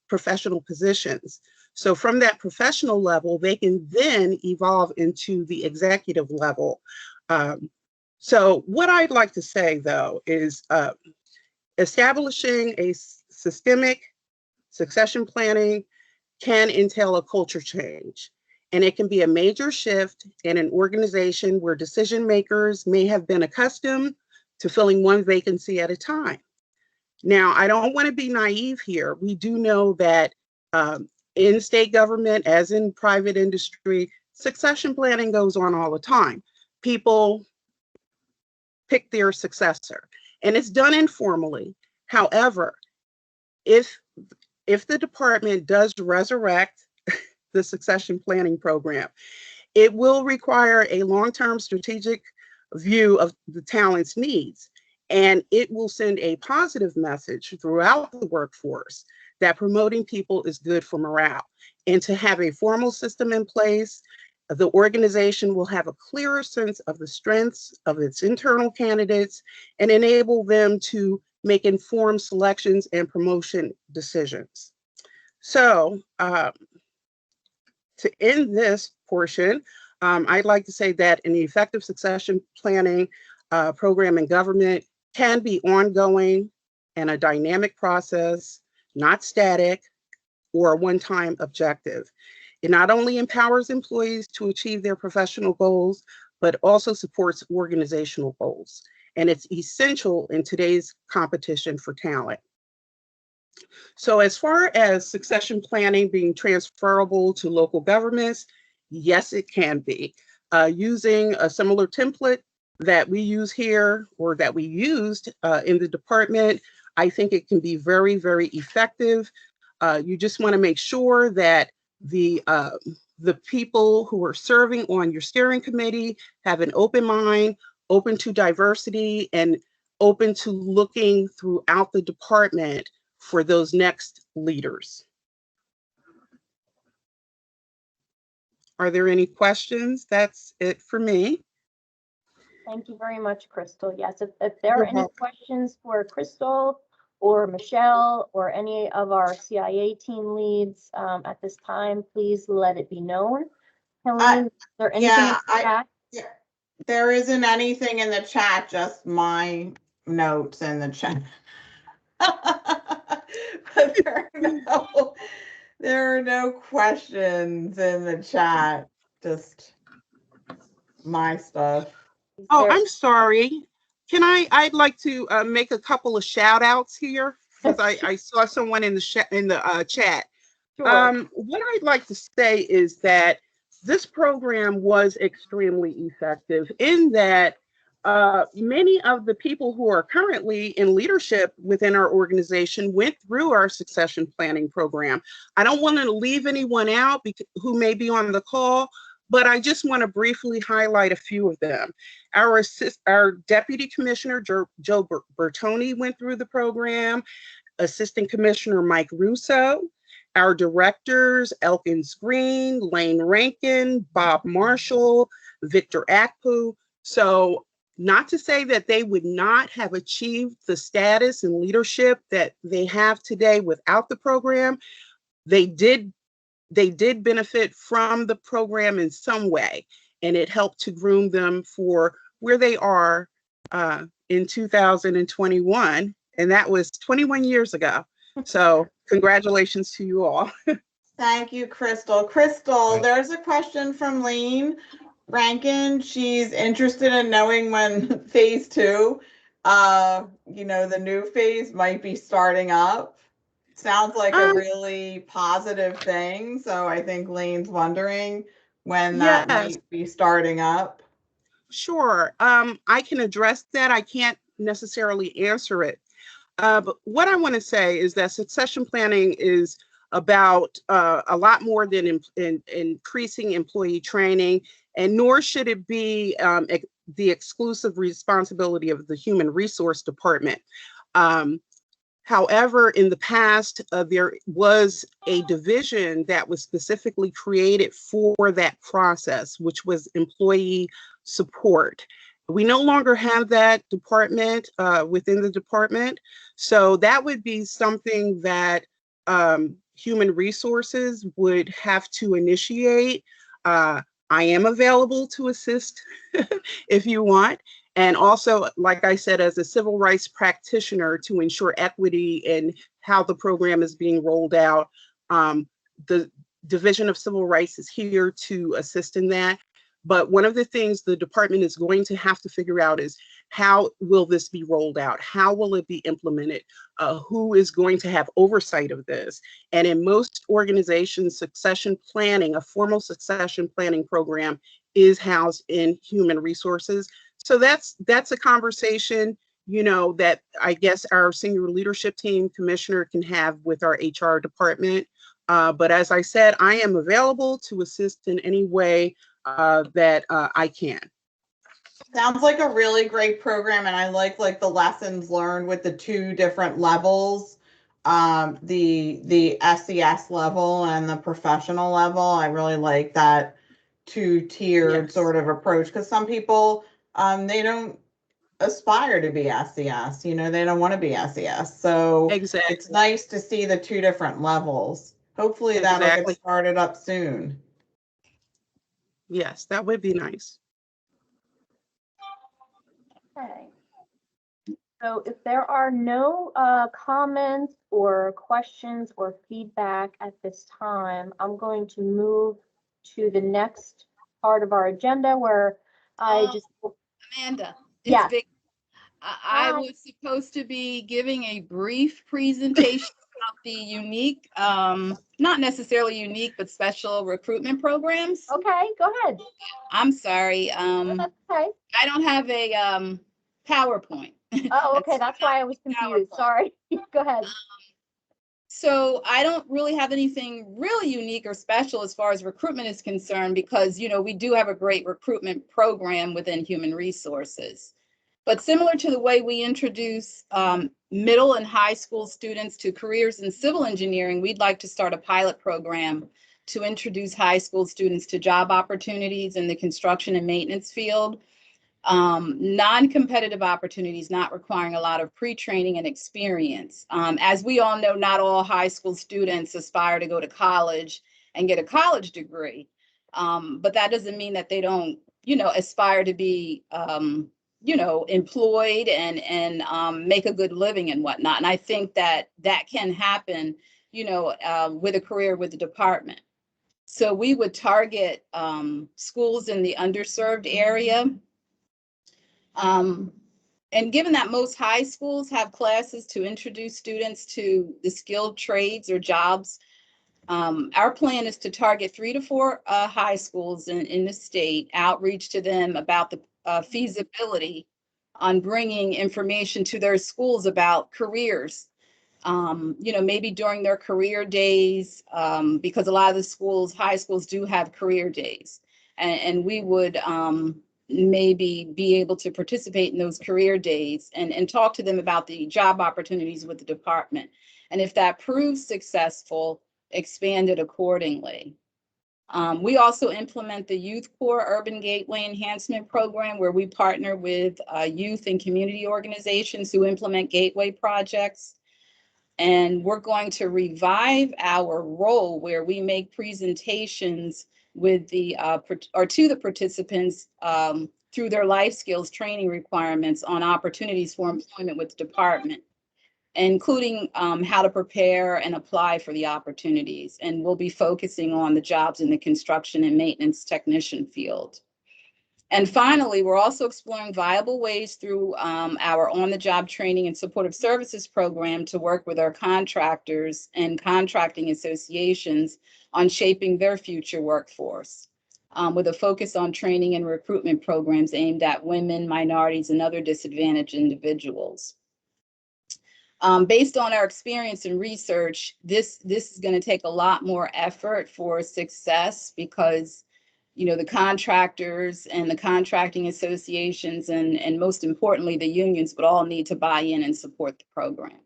Speaker 11: professional positions. So from that professional level, they can then evolve into the executive level. So what I'd like to say, though, is establishing a systemic succession planning can entail a culture change. And it can be a major shift in an organization where decision makers may have been accustomed to filling one vacancy at a time. Now, I don't want to be naive here. We do know that in state government, as in private industry, succession planning goes on all the time. People pick their successor, and it's done informally. However, if the department does resurrect the succession planning program, it will require a long-term strategic view of the talent's needs, and it will send a positive message throughout the workforce that promoting people is good for morale. And to have a formal system in place, the organization will have a clearer sense of the strengths of its internal candidates and enable them to make informed selections and promotion decisions. So to end this portion, I'd like to say that an effective succession planning program in government can be ongoing and a dynamic process, not static or a one-time objective. It not only empowers employees to achieve their professional goals, but also supports organizational goals. And it's essential in today's competition for talent. So as far as succession planning being transferable to local governments, yes, it can be. Using a similar template that we use here or that we used in the department, I think it can be very, very effective. You just want to make sure that the people who are serving on your steering committee have an open mind, open to diversity, and open to looking throughout the department for those next leaders. Are there any questions? That's it for me.
Speaker 1: Thank you very much, Crystal. Yes, if there are any questions for Crystal or Michelle or any of our CIA team leads at this time, please let it be known. Helene, is there anything in the chat?
Speaker 2: There isn't anything in the chat, just my notes in the chat. But there are no questions in the chat, just my stuff.
Speaker 11: Oh, I'm sorry. I'd like to make a couple of shout outs here because I saw someone in the chat.
Speaker 1: Sure.
Speaker 11: What I'd like to say is that this program was extremely effective in that many of the people who are currently in leadership within our organization went through our succession planning program. I don't want to leave anyone out who may be on the call, but I just want to briefly highlight a few of them. Our Deputy Commissioner, Joe Bertoni, went through the program, Assistant Commissioner Mike Russo, our directors, Elkins Green, Lane Rankin, Bob Marshall, Victor Akpu. So not to say that they would not have achieved the status and leadership that they have today without the program. They did benefit from the program in some way, and it helped to groom them for where they are in 2021, and that was 21 years ago. So congratulations to you all.
Speaker 2: Thank you, Crystal. Crystal, there's a question from Lane Rankin. She's interested in knowing when phase 2, the new phase might be starting up. Sounds like a really positive thing. So I think Lane's wondering when that might be starting up.
Speaker 11: Sure. I can address that. I can't necessarily answer it. But what I want to say is that succession planning is about a lot more than increasing employee training, and nor should it be the exclusive responsibility of the Human Resource Department. However, in the past, there was a division that was specifically created for that process, which was employee support. We no longer have that department within the department. So that would be something that Human Resources would have to initiate. I am available to assist if you want. And also, like I said, as a civil rights practitioner to ensure equity in how the program is being rolled out, the Division of Civil Rights is here to assist in that. But one of the things the department is going to have to figure out is how will this be rolled out? How will it be implemented? Who is going to have oversight of this? And in most organizations, succession planning, a formal succession planning program is housed in Human Resources. So that's a conversation, you know, that I guess our senior leadership team commissioner can have with our HR department. But as I said, I am available to assist in any way that I can.
Speaker 2: Sounds like a really great program, and I like the lessons learned with the two different levels, the SES level and the professional level. I really like that two-tiered sort of approach, because some people they don't aspire to be SES, you know, they don't want to be SES. So
Speaker 11: Exactly.
Speaker 2: It's nice to see the two different levels. Hopefully that'll get started up soon.
Speaker 11: Yes, that would be nice.
Speaker 1: Okay. So if there are no comments or questions or feedback at this time, I'm going to move to the next part of our agenda where I just...
Speaker 12: Amanda, it's
Speaker 1: Yes.
Speaker 12: Vic. I was supposed to be giving a brief presentation about the unique, not necessarily unique, but special recruitment programs.
Speaker 1: Okay, go ahead.
Speaker 12: I'm sorry.
Speaker 1: That's okay.
Speaker 12: I don't have a PowerPoint.
Speaker 1: Oh, okay. That's why I was confused. Sorry. Go ahead.
Speaker 12: So I don't really have anything really unique or special as far as recruitment is concerned, because, you know, we do have a great recruitment program within Human Resources. But similar to the way we introduce middle and high school students to careers in civil engineering, we'd like to start a pilot program to introduce high school students to job opportunities in the construction and maintenance field. Non-competitive opportunities, not requiring a lot of pre-training and experience. As we all know, not all high school students aspire to go to college and get a college degree. But that doesn't mean that they don't, you know, aspire to be you know, employed and make a good living and whatnot. And I think that that can happen, you know, with a career with the department. So we would target schools in the underserved area. And given that most high schools have classes to introduce students to the skilled trades or jobs, our plan is to target 3 to 4 high schools in the state, outreach to them about the feasibility on bringing information to their schools about careers, you know, maybe during their career days, because a lot of the schools, high schools do have career days, and we would maybe be able to participate in those career days and talk to them about the job opportunities with the department. And if that proves successful, expand it accordingly. We also implement the Youth Corps Urban Gateway Enhancement Program, where we partner with youth and community organizations who implement gateway projects. And we're going to revive our role where we make presentations with the to the participants through their life skills training requirements on opportunities for employment with the department, including how to prepare and apply for the opportunities. And we'll be focusing on the jobs in the construction and maintenance technician field. And finally, we're also exploring viable ways through our on-the-job training and supportive services program to work with our contractors and contracting associations on shaping their future workforce, with a focus on training and recruitment programs aimed at women, minorities, and other disadvantaged individuals. Based on our experience and research, this is going to take a lot more effort for success, because, you know, the contractors and the contracting associations and most importantly, the unions would all need to buy in and support the program.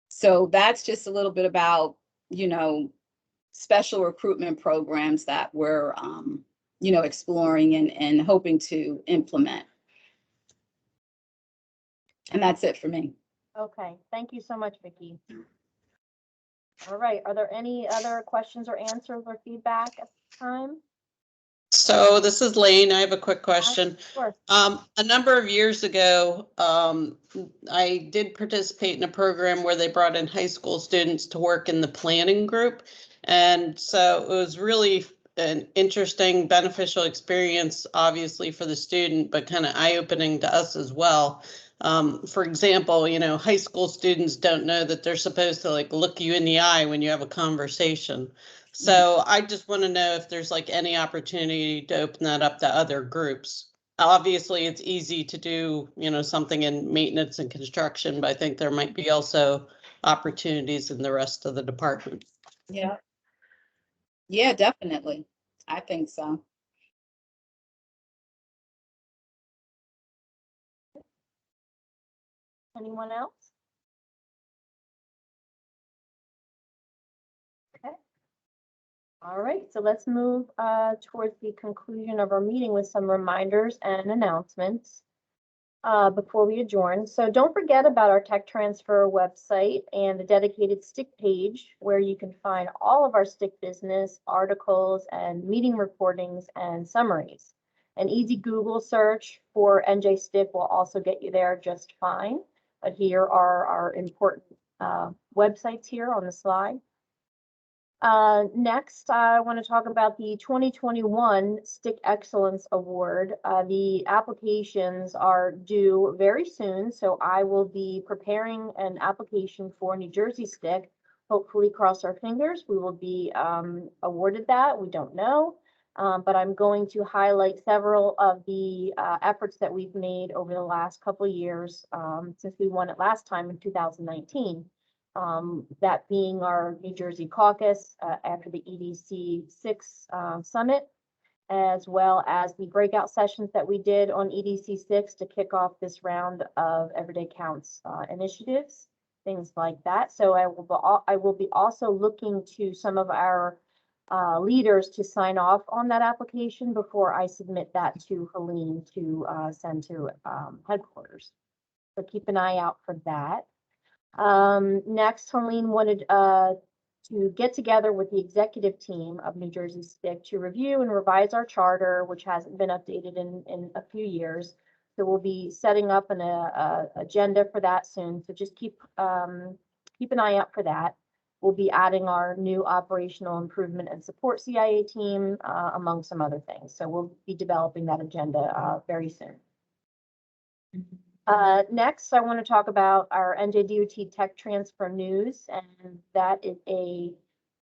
Speaker 12: So that's just a little bit about, you know, special recruitment programs that we're, you know, exploring and hoping to implement. And that's it for me.
Speaker 1: Okay, thank you so much, Vicki. All right, are there any other questions or answers or feedback at this time?
Speaker 13: So this is Lane. I have a quick question.
Speaker 1: Sure.
Speaker 13: A number of years ago, I did participate in a program where they brought in high school students to work in the planning group. And so it was really an interesting, beneficial experience, obviously for the student, but kind of eye-opening to us as well. For example, you know, high school students don't know that they're supposed to like look you in the eye when you have a conversation. So I just want to know if there's like any opportunity to open that up to other groups. Obviously, it's easy to do, you know, something in maintenance and construction, but I think there might be also opportunities in the rest of the department.
Speaker 12: Yeah. Yeah, definitely. I think so.
Speaker 1: Anyone else? Okay. All right, so let's move towards the conclusion of our meeting with some reminders and announcements before we adjourn. So don't forget about our tech transfer website and the dedicated STIC page where you can find all of our STIC business articles and meeting recordings and summaries. An easy Google search for NJSTIC will also get you there just fine. But here are our important websites here on the slide. Next, I want to talk about the 2021 STIC Excellence Award. The applications are due very soon, so I will be preparing an application for New Jersey STIC. Hopefully, cross our fingers, we will be awarded that. We don't know, but I'm going to highlight several of the efforts that we've made over the last couple of years since we won it last time in 2019. That being our New Jersey caucus after the EDC 6 summit, as well as the breakout sessions that we did on EDC 6 to kick off this round of Everyday Counts initiatives, things like that. So I will be also looking to some of our leaders to sign off on that application before I submit that to Helene to send to headquarters. So keep an eye out for that. Next, Helene wanted to get together with the executive team of New Jersey STIC to review and revise our charter, which hasn't been updated in a few years. So we'll be setting up an agenda for that soon. So just keep an eye out for that. We'll be adding our new operational improvement and support CIA team, among some other things. So we'll be developing that agenda very soon. Next, I want to talk about our NJDOT tech transfer news, and that is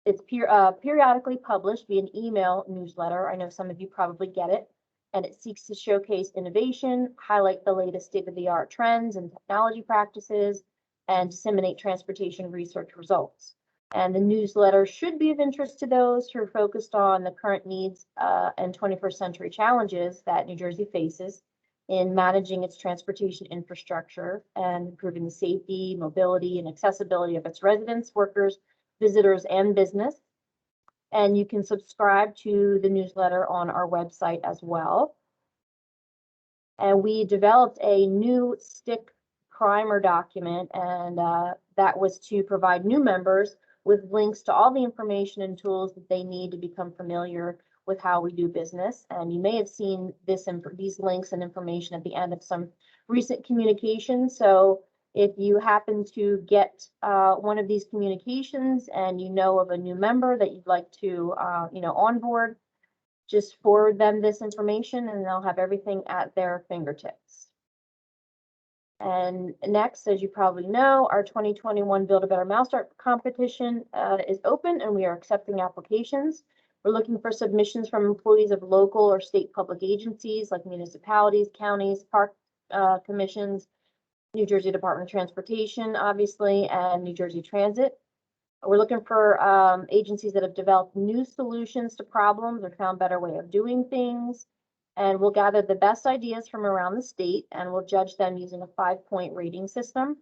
Speaker 1: it's periodically published via an email newsletter. I know some of you probably get it, and it seeks to showcase innovation, highlight the latest state-of-the-art trends and technology practices, and disseminate transportation research results. And the newsletter should be of interest to those who are focused on the current needs and 21st century challenges that New Jersey faces in managing its transportation infrastructure and improving the safety, mobility, and accessibility of its residents, workers, visitors, and business. And you can subscribe to the newsletter on our website as well. And we developed a new STIC primer document, and that was to provide new members with links to all the information and tools that they need to become familiar with how we do business. And you may have seen these links and information at the end of some recent communications. So if you happen to get one of these communications and you know of a new member that you'd like to onboard, just forward them this information and they'll have everything at their fingertips. And next, as you probably know, our 2021 Build a Better Mousetrap competition is open and we are accepting applications. We're looking for submissions from employees of local or state public agencies like municipalities, counties, park commissions, New Jersey Department of Transportation, obviously, and New Jersey Transit. We're looking for agencies that have developed new solutions to problems or found better way of doing things. And we'll gather the best ideas from around the state and we'll judge them using a 5-point rating system.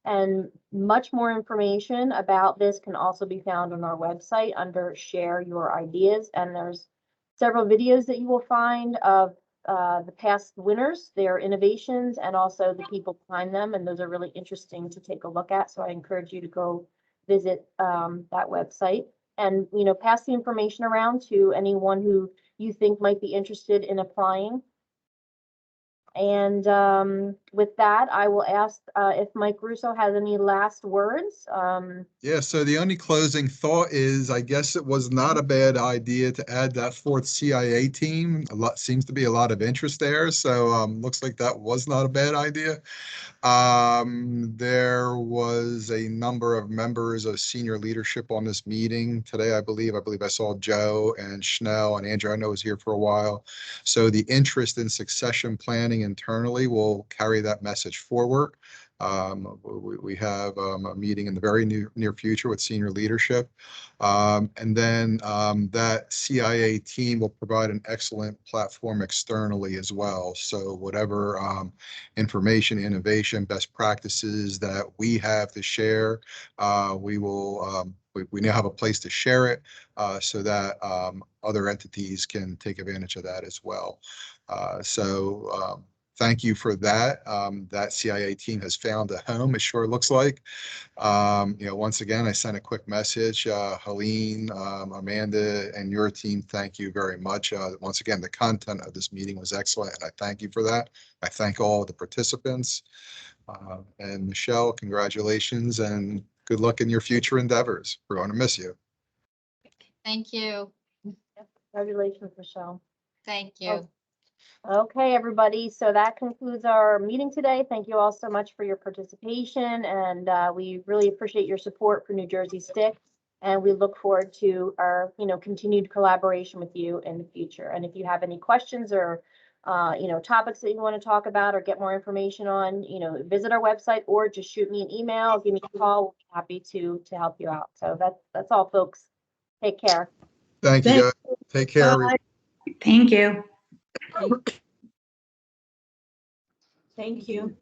Speaker 1: And much more information about this can also be found on our website under Share Your Ideas. And there's several videos that you will find of the past winners, their innovations, and also the people behind them. And those are really interesting to take a look at. So I encourage you to go visit that website and, you know, pass the information around to anyone who you think might be interested in applying. And with that, I will ask if Mike Russo has any last words.
Speaker 4: Yeah, so the only closing thought is, I guess it was not a bad idea to add that fourth CIA team. Seems to be a lot of interest there, so looks like that was not a bad idea. There was a number of members of senior leadership on this meeting today, I believe. I saw Joe and Schnell and Andrew, I know was here for a while. So the interest in succession planning internally will carry that message forward. We have a meeting in the very near future with senior leadership. And then that CIA team will provide an excellent platform externally as well. So whatever information, innovation, best practices that we have to share, we now have a place to share it so that other entities can take advantage of that as well. Thank you for that. That CIA team has found a home, it sure looks like. Once again, I sent a quick message. Helene, Amanda, and your team, thank you very much. Once again, the content of this meeting was excellent, and I thank you for that. I thank all of the participants. And Michelle, congratulations and good luck in your future endeavors. We're going to miss you.
Speaker 10: Thank you.
Speaker 1: Congratulations, Michelle.
Speaker 10: Thank you.
Speaker 1: Okay, everybody. So that concludes our meeting today. Thank you all so much for your participation, and we really appreciate your support for New Jersey STIC. And we look forward to our, continued collaboration with you in the future. And if you have any questions or, topics that you want to talk about or get more information on, visit our website or just shoot me an email, give me a call. We'll be happy to help you out. So that's all, folks. Take care.
Speaker 4: Thank you, guys. Take care.
Speaker 14: Thank you.
Speaker 9: Thank you.